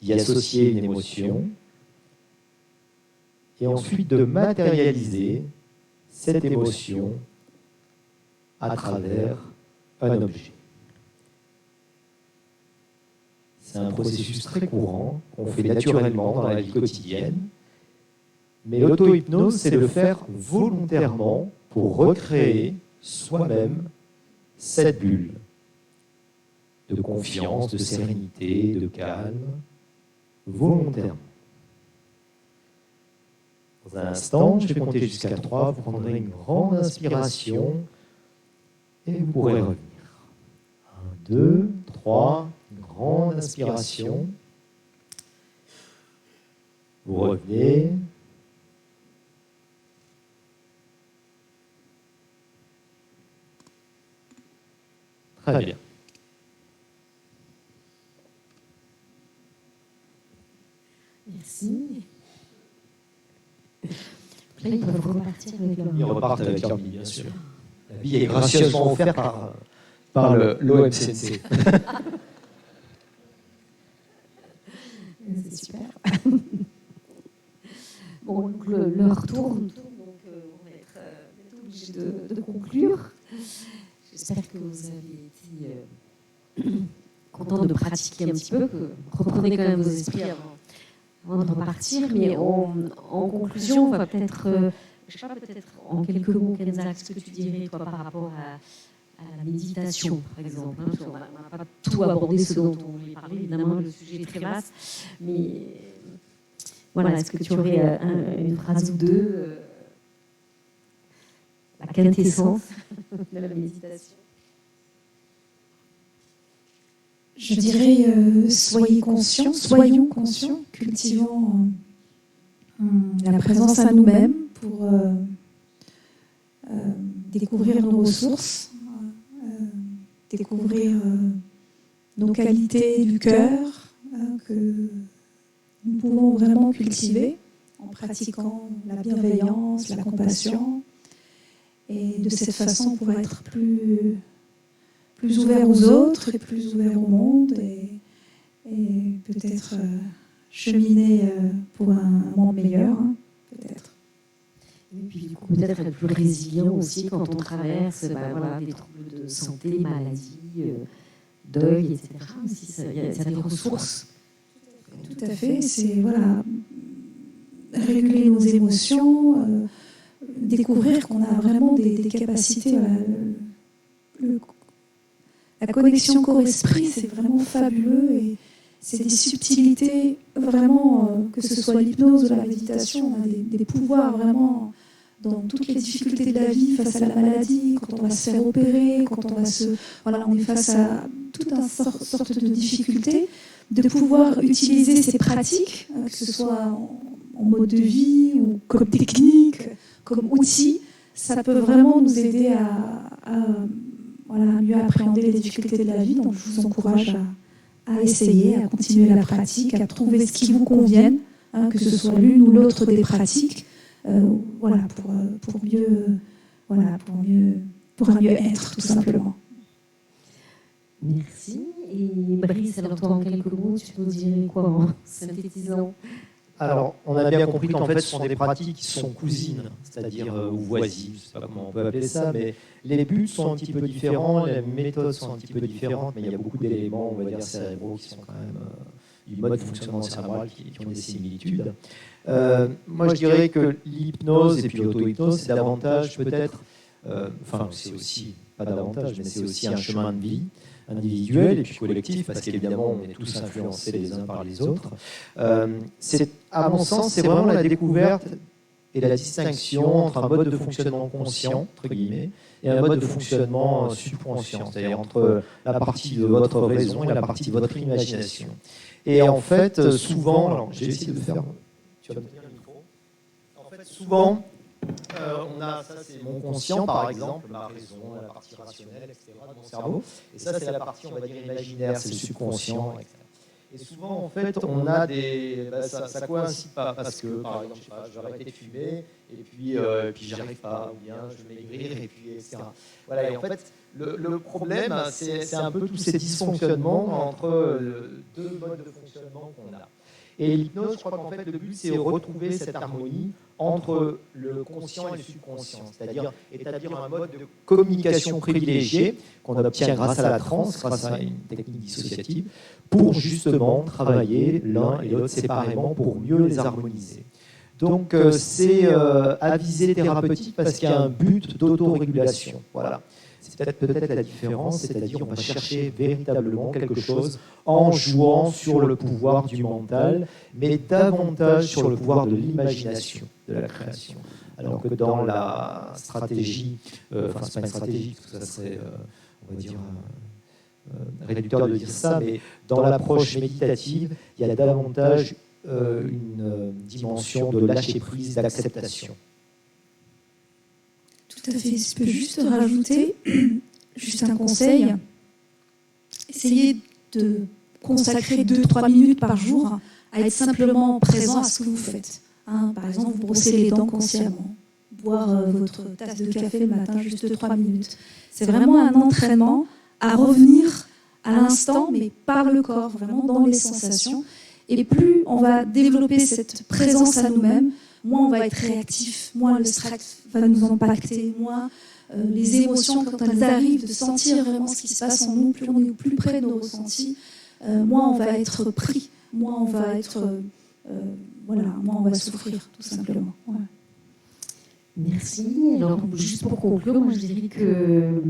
Speaker 3: d'y associer une émotion, et ensuite de matérialiser cette émotion à travers un objet. C'est un processus très courant qu'on fait naturellement dans la vie quotidienne, mais l'auto-hypnose, c'est de le faire volontairement pour recréer soi-même cette bulle de confiance, de sérénité, de calme, volontairement. Dans un instant, je vais compter jusqu'à 3, vous prendrez une grande inspiration et vous pourrez revenir. 1, 2, 3, une grande inspiration. Vous revenez. Très bien.
Speaker 2: Merci. Là, ils peuvent repartir avec leur...
Speaker 3: Ils repartent avec leur bille, bien sûr. La bille est gracieusement offerte par l'OMCNC.
Speaker 2: C'est super. Bon, donc l'heure tourne, donc on va être obligé de conclure. J'espère que vous avez été content de pratiquer un petit peu, que reprenez quand même vos esprits avant de repartir. Mais en conclusion, on va peut-être, je sais pas, peut-être en quelques mots, Kenza, ce que tu dirais toi par rapport à la méditation, par exemple. Hein, on n'a pas tout abordé ce dont on voulait parler, évidemment, le sujet est très vaste, mais voilà, est-ce que tu aurais une phrase ou deux, la quintessence de la méditation?
Speaker 7: Je dirais, soyons conscients, cultivons la présence à nous-mêmes pour découvrir nos ressources, découvrir nos qualités du cœur que nous pouvons vraiment cultiver en pratiquant la bienveillance, la compassion. Et de cette façon, on pourra être plus ouvert aux autres et plus ouvert au monde et peut-être cheminer pour un monde meilleur, hein, peut-être.
Speaker 2: Et puis du coup, peut-être être plus résilient aussi quand on traverse des troubles de santé, maladies, deuil, etc. Aussi, il y a des ressources.
Speaker 7: Tout à fait, c'est réguler nos émotions, découvrir qu'on a vraiment des capacités. La connexion corps-esprit, c'est vraiment fabuleux et c'est des subtilités vraiment, que ce soit l'hypnose ou la méditation, on a des pouvoirs vraiment dans toutes les difficultés de la vie, face à la maladie, quand on va se faire opérer, quand on est face à toute une sorte de difficultés, de pouvoir utiliser ces pratiques, que ce soit en mode de vie ou comme technique, comme outil, ça peut vraiment nous aider à mieux appréhender les difficultés de la vie. Donc je vous encourage à essayer, à continuer la pratique, à trouver ce qui vous convienne, que ce soit l'une ou l'autre des pratiques, pour mieux pourra mieux être, tout simplement.
Speaker 2: Merci. Et Brice, alors toi, en quelques mots, tu nous dirais quoi en synthétisant?
Speaker 3: Alors, on a bien compris qu'en fait, ce sont des pratiques qui sont cousines, c'est-à-dire ou voisines, je ne sais pas comment on peut appeler ça, mais les buts sont un petit peu différents, les méthodes sont un petit peu différentes, mais il y a beaucoup d'éléments, on va dire, cérébraux qui sont quand même du mode de fonctionnement cérébral qui ont des similitudes. Moi, je dirais que l'hypnose et puis l'auto-hypnose, c'est davantage peut-être, enfin, c'est aussi, pas davantage, mais c'est aussi un chemin de vie individuel et puis collectif, parce qu'évidemment, on est tous influencés les uns par les autres. À mon sens, c'est vraiment la découverte et la distinction entre un mode de fonctionnement conscient, entre guillemets, et un mode de fonctionnement subconscient, c'est-à-dire entre la partie de votre raison et la partie de votre imagination. Et en fait, souvent, alors j'ai essayé de faire... Tu vas me tenir le micro. En fait, souvent... on a, ça c'est mon conscient par exemple, ma raison, la partie rationnelle, etc. de mon cerveau. Et ça c'est la partie, on va dire, imaginaire, c'est le subconscient, etc. Et souvent en fait on a des... ça coïncide pas parce que par exemple, je sais pas, j'ai arrêté de fumer et puis j'y arrive pas, ou bien je vais maigrir et puis etc. Voilà, et en fait le problème c'est un peu tous ces dysfonctionnements entre deux modes de fonctionnement qu'on a. Et l'hypnose, je crois qu'en fait, le but, c'est de retrouver cette harmonie entre le conscient et le subconscient, c'est-à-dire établir un mode de communication privilégié qu'on obtient grâce à la transe, grâce à une technique dissociative, pour justement travailler l'un et l'autre séparément pour mieux les harmoniser. Donc, c'est à visée thérapeutique parce qu'il y a un but d'autorégulation. Voilà. C'est peut-être la différence, c'est-à-dire on va chercher véritablement quelque chose en jouant sur le pouvoir du mental, mais davantage sur le pouvoir de l'imagination, de la création. Alors que dans la stratégie, enfin c'est pas une stratégie, parce que ça serait, on va dire, réducteur de dire ça, mais dans l'approche méditative, il y a davantage une dimension de lâcher-prise, d'acceptation.
Speaker 7: Tout à fait. Je peux juste rajouter juste un conseil. Essayez de consacrer 2-3 minutes par jour à être simplement présent à ce que vous faites. Par exemple, vous brossez les dents consciemment, boire votre tasse de café le matin, juste 3 minutes. C'est vraiment un entraînement à revenir à l'instant, mais par le corps, vraiment dans les sensations. Et plus on va développer cette présence à nous-mêmes, moins on va être réactif, moins le stress va nous impacter, moins les émotions, quand elles arrivent, de sentir vraiment ce qui se passe en nous, plus on est plus près de nos ressentis, moins on va être pris, moins on va être, moins on va souffrir, tout simplement. Voilà.
Speaker 2: Merci. Alors, juste pour conclure, moi je dirais que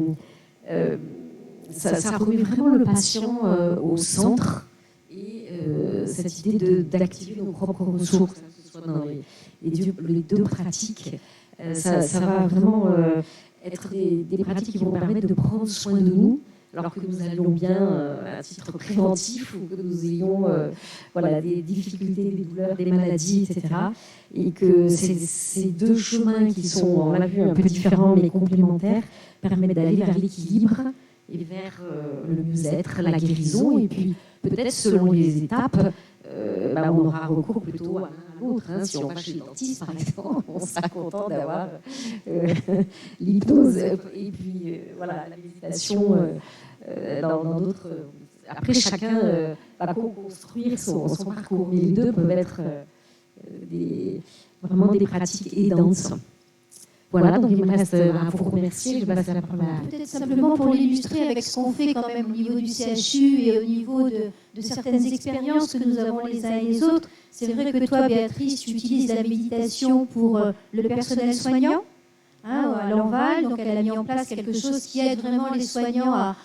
Speaker 2: ça remet vraiment le patient au centre et cette idée d'activer nos propres ressources, que ce soit dans les deux pratiques, ça va vraiment être des pratiques qui vont permettre de prendre soin de nous, alors que nous allions bien à titre préventif ou que nous ayons des difficultés, des douleurs, des maladies, etc. Et que ces deux chemins qui sont, on l'a vu, un peu différents mais complémentaires, permettent d'aller vers l'équilibre et vers le mieux-être, la guérison. Et puis peut-être selon les étapes, on aura recours plutôt à l'un à l'autre. Si on va chez le dentiste, par exemple, on sera content d'avoir l'hypnose et puis la méditation dans d'autres. Après, chacun va construire son parcours, mais les deux peuvent être vraiment des pratiques aidantes. Voilà, donc il me reste à vous remercier. Je passe la parole à...
Speaker 1: Peut-être simplement pour l'illustrer avec ce qu'on fait quand même au niveau du CHU et au niveau de certaines expériences que nous avons les uns et les autres. C'est vrai que toi, Béatrice, tu utilises la méditation pour le personnel soignant à l'Enval. Donc elle a mis en place quelque chose qui aide vraiment les soignants à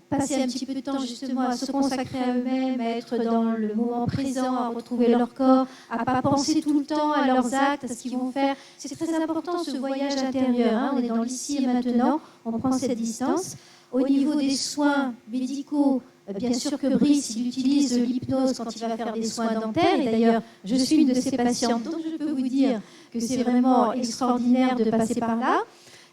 Speaker 1: passer un petit peu de temps justement à se consacrer à eux-mêmes, à être dans le moment présent, à retrouver leur corps, à ne pas penser tout le temps à leurs actes, à ce qu'ils vont faire. C'est très important ce voyage intérieur. On est dans l'ici et maintenant, on prend cette distance. Au niveau des soins médicaux, bien sûr que Brice, il utilise l'hypnose quand il va faire des soins dentaires. Et d'ailleurs, je suis une de ses patientes, donc je peux vous dire que c'est vraiment extraordinaire de passer par là.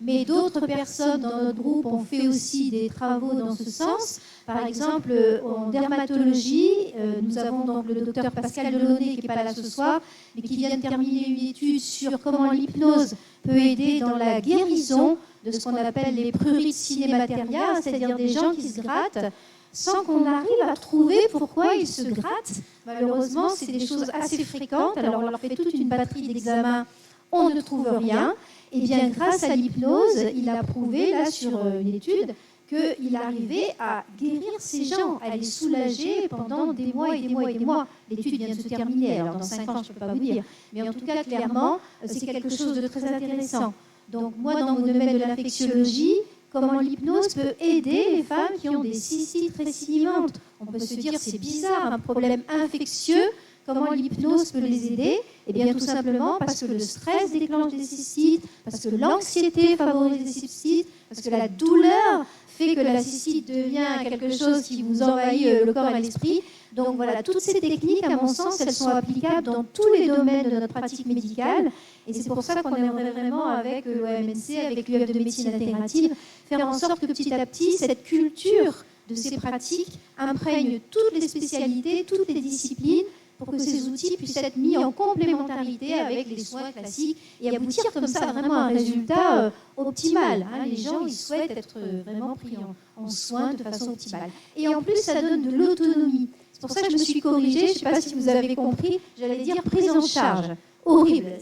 Speaker 1: mais d'autres personnes dans notre groupe ont fait aussi des travaux dans ce sens. Par exemple, en dermatologie, nous avons donc le docteur Pascal Delaunay qui n'est pas là ce soir, mais qui vient de terminer une étude sur comment l'hypnose peut aider dans la guérison de ce qu'on appelle les prurites cinémateria, c'est-à-dire des gens qui se grattent sans qu'on arrive à trouver pourquoi ils se grattent. Malheureusement, c'est des choses assez fréquentes. Alors, on leur fait toute une batterie d'examens, on ne trouve rien. Et bien, grâce à l'hypnose, il a prouvé, là, sur une étude, qu'il arrivait à guérir ces gens, à les soulager pendant des mois et des mois et des mois. L'étude vient de se terminer, alors dans 5 ans, je ne peux pas vous dire. Mais en tout cas, clairement, c'est quelque chose de très intéressant. Donc, moi, dans mon domaine de l'infectiologie, comment l'hypnose peut aider les femmes qui ont des cystites récidivantes. On peut se dire, c'est bizarre, un problème infectieux, comment l'hypnose peut les aider? Eh bien, tout simplement parce que le stress déclenche des cystites, parce que l'anxiété favorise les cystites, parce que la douleur fait que la cystite devient quelque chose qui vous envahit le corps et l'esprit. Donc voilà, toutes ces techniques, à mon sens, elles sont applicables dans tous les domaines de notre pratique médicale. Et c'est pour ça qu'on aimerait vraiment, avec l'OMNC, avec l'UF de médecine intégrative, faire en sorte que petit à petit, cette culture de ces pratiques imprègne toutes les spécialités, toutes les disciplines, pour que ces outils puissent être mis en complémentarité avec les soins classiques et aboutir comme ça vraiment à un résultat optimal. Les gens, ils souhaitent être vraiment pris en soins de façon optimale. Et en plus, ça donne de l'autonomie. C'est pour ça que je me suis corrigée, je ne sais pas si vous avez compris, j'allais dire prise en charge. Horrible.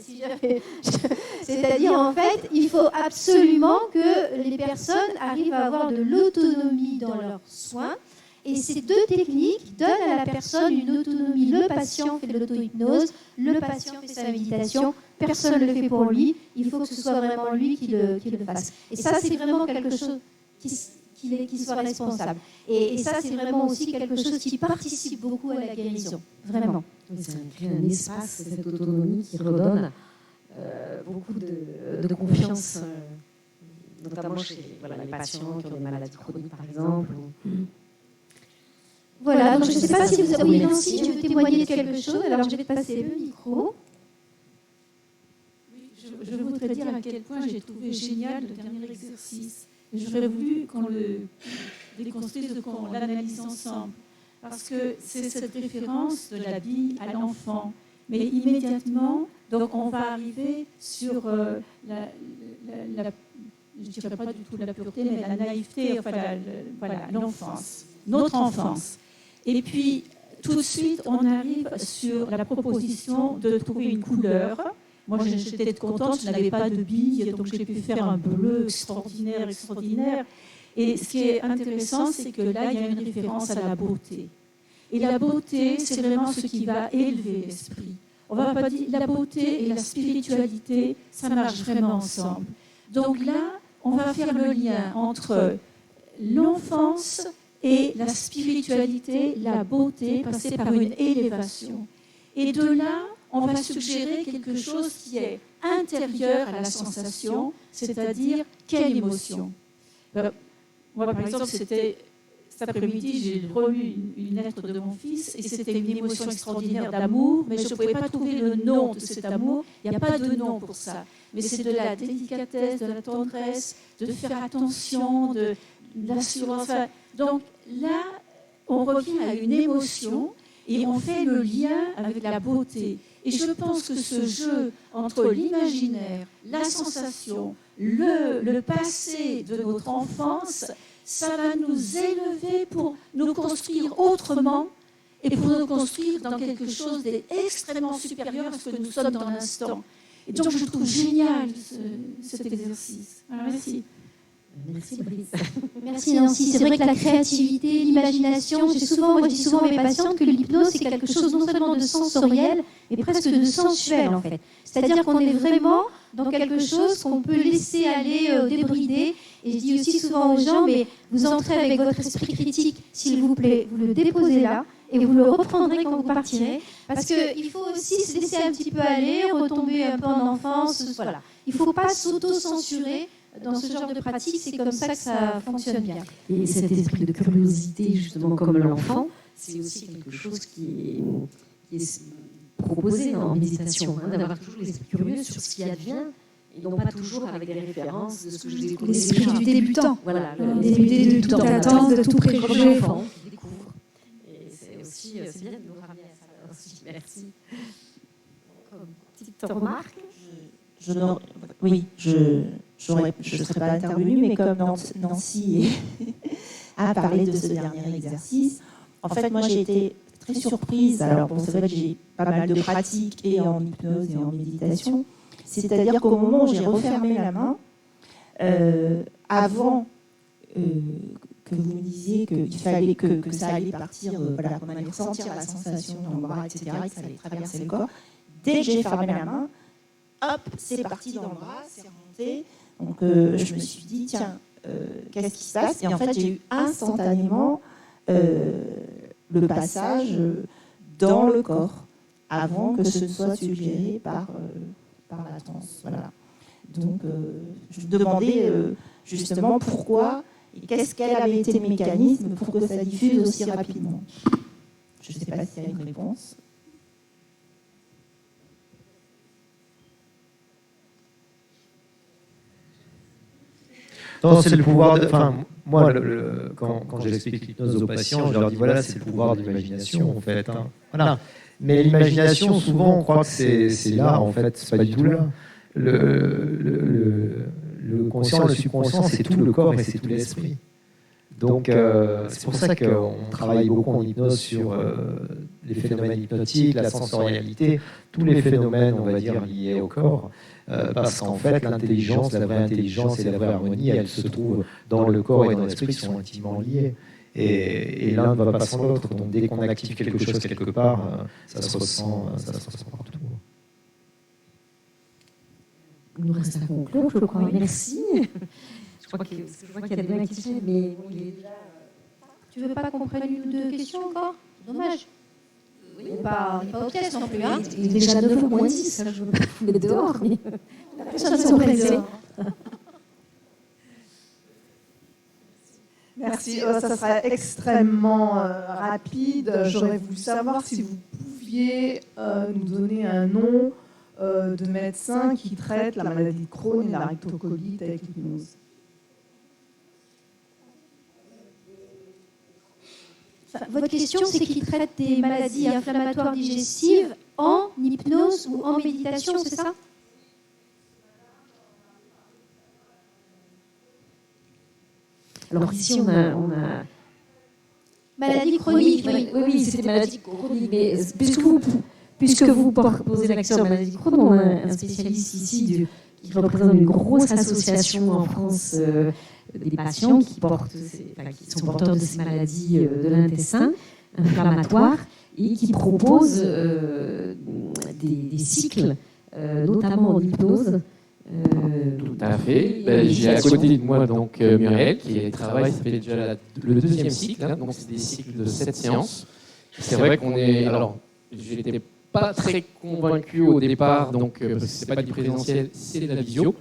Speaker 1: C'est-à-dire, en fait, il faut absolument que les personnes arrivent à avoir de l'autonomie dans leurs soins. Et ces deux techniques donnent à la personne une autonomie. Le patient fait de l'auto-hypnose, le patient fait sa méditation, personne ne le fait pour lui, il faut que ce soit vraiment lui qui le fasse. Et ça, c'est vraiment quelque chose qui soit responsable. Et ça, c'est vraiment aussi quelque chose qui participe beaucoup à la guérison, vraiment.
Speaker 2: Oui, ça crée un espace, cette autonomie qui redonne beaucoup de confiance, notamment chez les patients qui ont des maladies chroniques, par exemple.
Speaker 1: Voilà, donc je ne sais pas si vous avez... Oui, Nancy, tu veux témoigner de quelque chose, alors je vais te passer le micro.
Speaker 9: Oui, je voudrais dire à quel point j'ai trouvé génial le dernier exercice. Et j'aurais voulu qu'on le déconstruise, qu'on l'analyse ensemble. Parce que c'est cette référence de la vie à l'enfant. Mais immédiatement, donc on va arriver sur je ne dirais pas du tout la pureté, mais la naïveté, enfin l'enfance, notre enfance. Et puis, tout de suite, on arrive sur la proposition de trouver une couleur. Moi, j'étais contente, je n'avais pas de billes, donc j'ai pu faire un bleu extraordinaire. Et ce qui est intéressant, c'est que là, il y a une référence à la beauté. Et la beauté, c'est vraiment ce qui va élever l'esprit. On ne va pas dire la beauté et la spiritualité, ça marche vraiment ensemble. Donc là, on va faire le lien entre l'enfance et la spiritualité, la beauté, passer par une élévation. Et de là, on va suggérer quelque chose qui est intérieur à la sensation, c'est-à-dire quelle émotion. Moi, par exemple, c'était cet après-midi, j'ai relu une lettre de mon fils et c'était une émotion extraordinaire d'amour, mais je ne pouvais pas trouver le nom de cet amour. Il n'y a pas de nom pour ça. Mais c'est de la délicatesse, de la tendresse, de faire attention, de l'assurance. Donc là, on revient à une émotion et on fait le lien avec la beauté. Et je pense que ce jeu entre l'imaginaire, la sensation, le passé de notre enfance, ça va nous élever pour nous construire autrement et pour nous construire dans quelque chose d'extrêmement supérieur à ce que nous sommes dans l'instant. Et donc, je trouve génial cet exercice. Alors, merci.
Speaker 2: Merci, Brice.
Speaker 1: Merci, Nancy. C'est vrai que la créativité, l'imagination, moi, je dis souvent à mes patientes que l'hypnose, c'est quelque chose non seulement de sensoriel, mais presque de sensuel, en fait. C'est-à-dire qu'on est vraiment dans quelque chose qu'on peut laisser aller, débrider. Et je dis aussi souvent aux gens, mais vous entrez avec votre esprit critique, s'il vous plaît, vous le déposez là, et vous le reprendrez quand vous partirez. Parce qu'il faut aussi se laisser un petit peu aller, retomber un peu en enfance. Voilà. Il ne faut pas s'auto-censurer. Dans ce genre de pratique, c'est comme ça que ça fonctionne bien.
Speaker 2: Et cet esprit de curiosité, justement, comme l'enfant, c'est aussi quelque chose qui est proposé en méditation, d'avoir toujours l'esprit curieux sur ce qui advient et non pas toujours avec des références de ce que je découvre.
Speaker 1: L'esprit du débutant.
Speaker 2: Voilà,
Speaker 1: L'esprit du tout attente, de tout préjugé.
Speaker 2: L'enfant qui découvre. Et c'est aussi c'est bien de nous ramener à ça aussi. Merci. Comme petite remarque.
Speaker 10: Je ne serais pas intervenue, mais comme Nancy a parlé de ce dernier exercice, en fait, moi, j'ai été très surprise. Alors, bon, c'est vrai que j'ai pas mal de pratiques et en hypnose et en méditation. C'est-à-dire qu'au moment où j'ai refermé la main, avant que vous me disiez qu'il fallait que ça allait partir, voilà, qu'on allait ressentir la sensation dans le bras, etc., que ça allait traverser le corps, dès que j'ai fermé la main, hop, c'est parti dans le bras, c'est remonté. Donc, je me suis dit, tiens, qu'est-ce qui se passe? Et en fait, j'ai eu instantanément le passage dans le corps, avant que ce ne soit suggéré par la transe. Voilà. Donc, je me demandais justement pourquoi et qu'est-ce qu'elle avait été le mécanisme pour que ça diffuse aussi rapidement. Je ne sais pas s'il y a une réponse.
Speaker 3: Non, c'est le pouvoir. Enfin, moi, quand j'explique l'hypnose aux patients, je leur dis voilà, c'est le pouvoir de l'imagination, en fait. Hein. Voilà. Mais l'imagination, souvent, on croit que c'est là, en fait, c'est pas du tout là. Le conscient, le subconscient, c'est tout le corps et c'est tout l'esprit. Donc, c'est pour ça qu'on travaille beaucoup en hypnose sur les phénomènes hypnotiques, la sensorialité, tous les phénomènes, on va dire, liés au corps. Parce qu'en fait, l'intelligence, la vraie intelligence et la vraie harmonie, elles se trouvent dans le corps et dans l'esprit qui sont intimement liés. Et l'un ne va pas sans l'autre. Donc, dès qu'on active quelque chose quelque part, ça se ressent partout.
Speaker 2: Il nous reste à conclure, je crois. Merci. Je crois qu'il y a des questions, mais bon, il est déjà...
Speaker 1: Tu veux pas qu'on prenne une ou deux questions encore? Dommage. On n'est pas aux pièces non plus. Hein.
Speaker 2: Il est déjà 9h moins 10, je veux pas vous mettre dehors. Mais...
Speaker 1: Personne sont pressés.
Speaker 11: Merci. Ça sera extrêmement rapide. J'aurais voulu savoir si vous pouviez nous donner un nom de médecin qui traite la maladie de Crohn et la rectocolite avec l'hypnose.
Speaker 1: Votre question, c'est qui traite des maladies inflammatoires digestives en hypnose ou en méditation, c'est ça?
Speaker 2: Alors ici, on a...
Speaker 1: Maladie chronique.
Speaker 2: Oui, c'est des maladies chroniques. Mais puisque vous posez la question de maladie de Crohn, on a un spécialiste ici qui représente une grosse association en France des patients qui sont porteurs de ces maladies de l'intestin inflammatoire et qui propose des cycles, notamment en hypnose.
Speaker 6: Tout à fait. J'ai à côté de moi donc Muriel qui travaille, ça fait déjà le deuxième cycle, hein, donc c'est des cycles de 7 séances. C'est vrai qu'on est... Alors, j'étais pas très convaincu au départ, donc, parce que c'est pas du présentiel, c'est de la visio.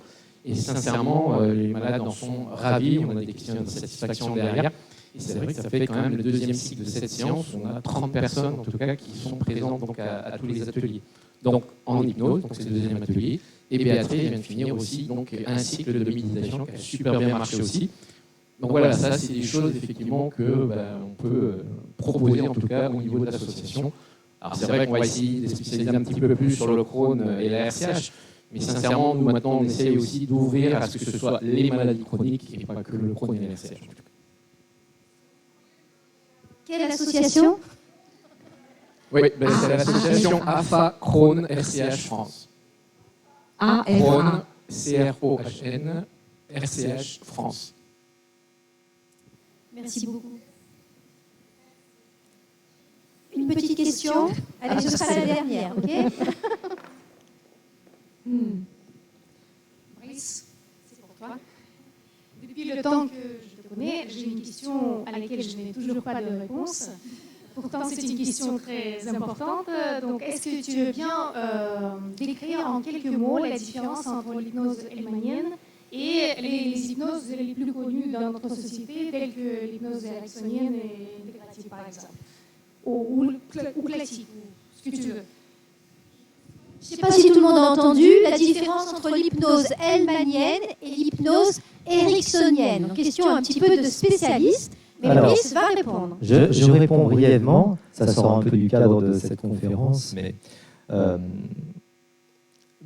Speaker 6: Et sincèrement, les malades en sont ravis, on a des questions de satisfaction derrière. Et c'est vrai que ça fait quand même le deuxième cycle de cette séance, on a 30 personnes en tout cas qui sont présentes donc, à tous les ateliers. Donc en hypnose, donc c'est le deuxième atelier. Et Béatrice vient de finir aussi donc, un cycle de méditation qui a super bien marché aussi. Donc voilà, ça c'est des choses effectivement que on peut proposer en tout cas au niveau de l'association. Alors c'est vrai qu'on va essayer de spécialiser un petit peu plus sur le Crohn et la RCH, mais sincèrement, nous maintenant on essaye aussi d'ouvrir à ce que ce soit les maladies chroniques et pas que le Crohn et la RCH.
Speaker 1: Quelle association?
Speaker 6: Oui, c'est l'association AFA Crohn RCH France. Crohn, C-R-O-H-N, RCH France.
Speaker 1: Merci beaucoup. Une petite question. Allez, ce sera la dernière, ok?
Speaker 12: Maurice, c'est pour toi. Depuis le temps que je te connais, j'ai une question à laquelle je n'ai toujours pas de réponse. Pourtant, c'est une question très importante. Donc, est-ce que tu veux bien décrire en quelques mots la différence entre l'hypnose hellmanienne et les hypnoses les plus connues dans notre société, telles que l'hypnose ericksonienne et intégrative, par exemple, ou classique, ou ce que tu veux.
Speaker 1: Je ne sais pas si tout le monde a entendu la différence entre l'hypnose hellmanienne et l'hypnose ericksonienne. Donc, question un petit peu de spécialiste, mais Maurice va répondre.
Speaker 3: Je réponds brièvement, ça sort un peu du cadre de cette conférence, mais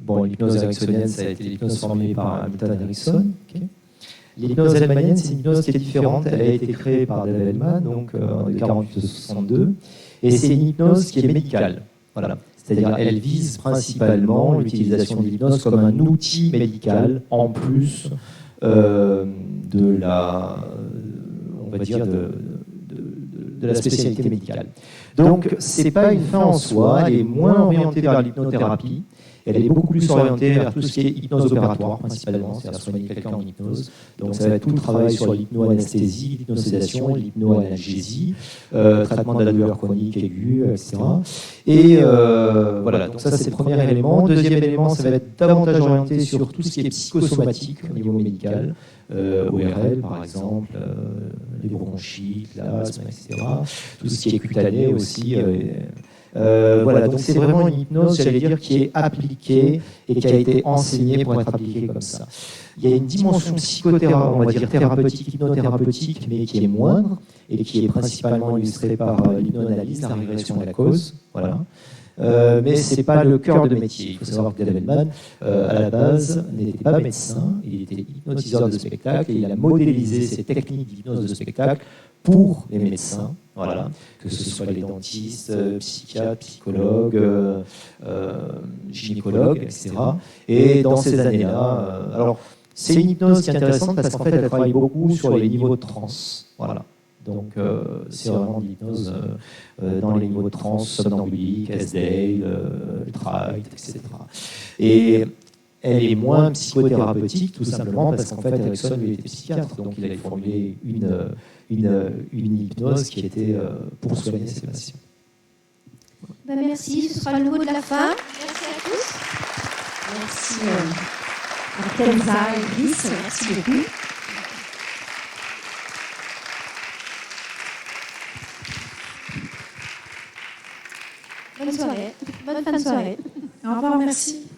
Speaker 3: l'hypnose ericksonienne, ça a été l'hypnose formulée par Milton Erickson. Okay. L'hypnose hellmanienne, c'est une hypnose qui est différente. Elle a été créée par Dave Hellman, donc de 48 à 62, et c'est une hypnose qui est médicale. Voilà. C'est-à-dire elle vise principalement l'utilisation de l'hypnose comme un outil médical en plus de la spécialité médicale. Donc c'est pas une fin en soi, elle est moins orientée vers l'hypnothérapie. Elle est beaucoup plus orientée vers tout ce qui est hypnose opératoire, principalement, c'est-à-dire soigner quelqu'un en hypnose. Donc ça va être tout le travail sur l'hypnoanesthésie, l'hypnosédation, l'hypnoanalgésie, traitement de la douleur chronique aiguë, etc. Et voilà, donc ça c'est le premier élément. Deuxième élément, ça va être davantage orienté sur tout ce qui est psychosomatique au niveau médical, ORL par exemple, les bronchites, l'asthme, etc. Tout ce qui est cutané aussi. Voilà, donc c'est vraiment une hypnose, j'allais dire, qui est appliquée et qui a été enseignée pour être appliquée comme ça. Il y a une dimension psychothérapeutique, on va dire thérapeutique, hypnothérapeutique, mais qui est moindre et qui est principalement illustrée par l'hypnoanalyse, la régression de la cause. Voilà. Mais ce n'est pas le cœur de métier. Il faut savoir que Dave Hellman, à la base, n'était pas médecin, il était hypnotiseur de spectacle et il a modélisé ces techniques d'hypnose de spectacle pour les médecins, voilà, que ce soit les dentistes, psychiatres, psychologues, gynécologues, etc. Et dans ces années-là, alors c'est une hypnose qui est intéressante parce qu'en fait elle travaille beaucoup sur les niveaux de transe, voilà. Donc c'est vraiment de l'hypnose dans les niveaux de transe, somnambulique, S-Day, Ultralight, etc. Et elle est moins psychothérapeutique tout simplement parce qu'en fait Erickson lui était psychiatre, donc il a formulé une hypnose qui était pour soigner ses patients.
Speaker 1: Ben merci, ce sera le mot de la fin. Merci à tous.
Speaker 2: Merci à Kenza et Brice, merci beaucoup.
Speaker 1: Bonne soirée. Bonne fin de soirée.
Speaker 7: Au revoir, merci.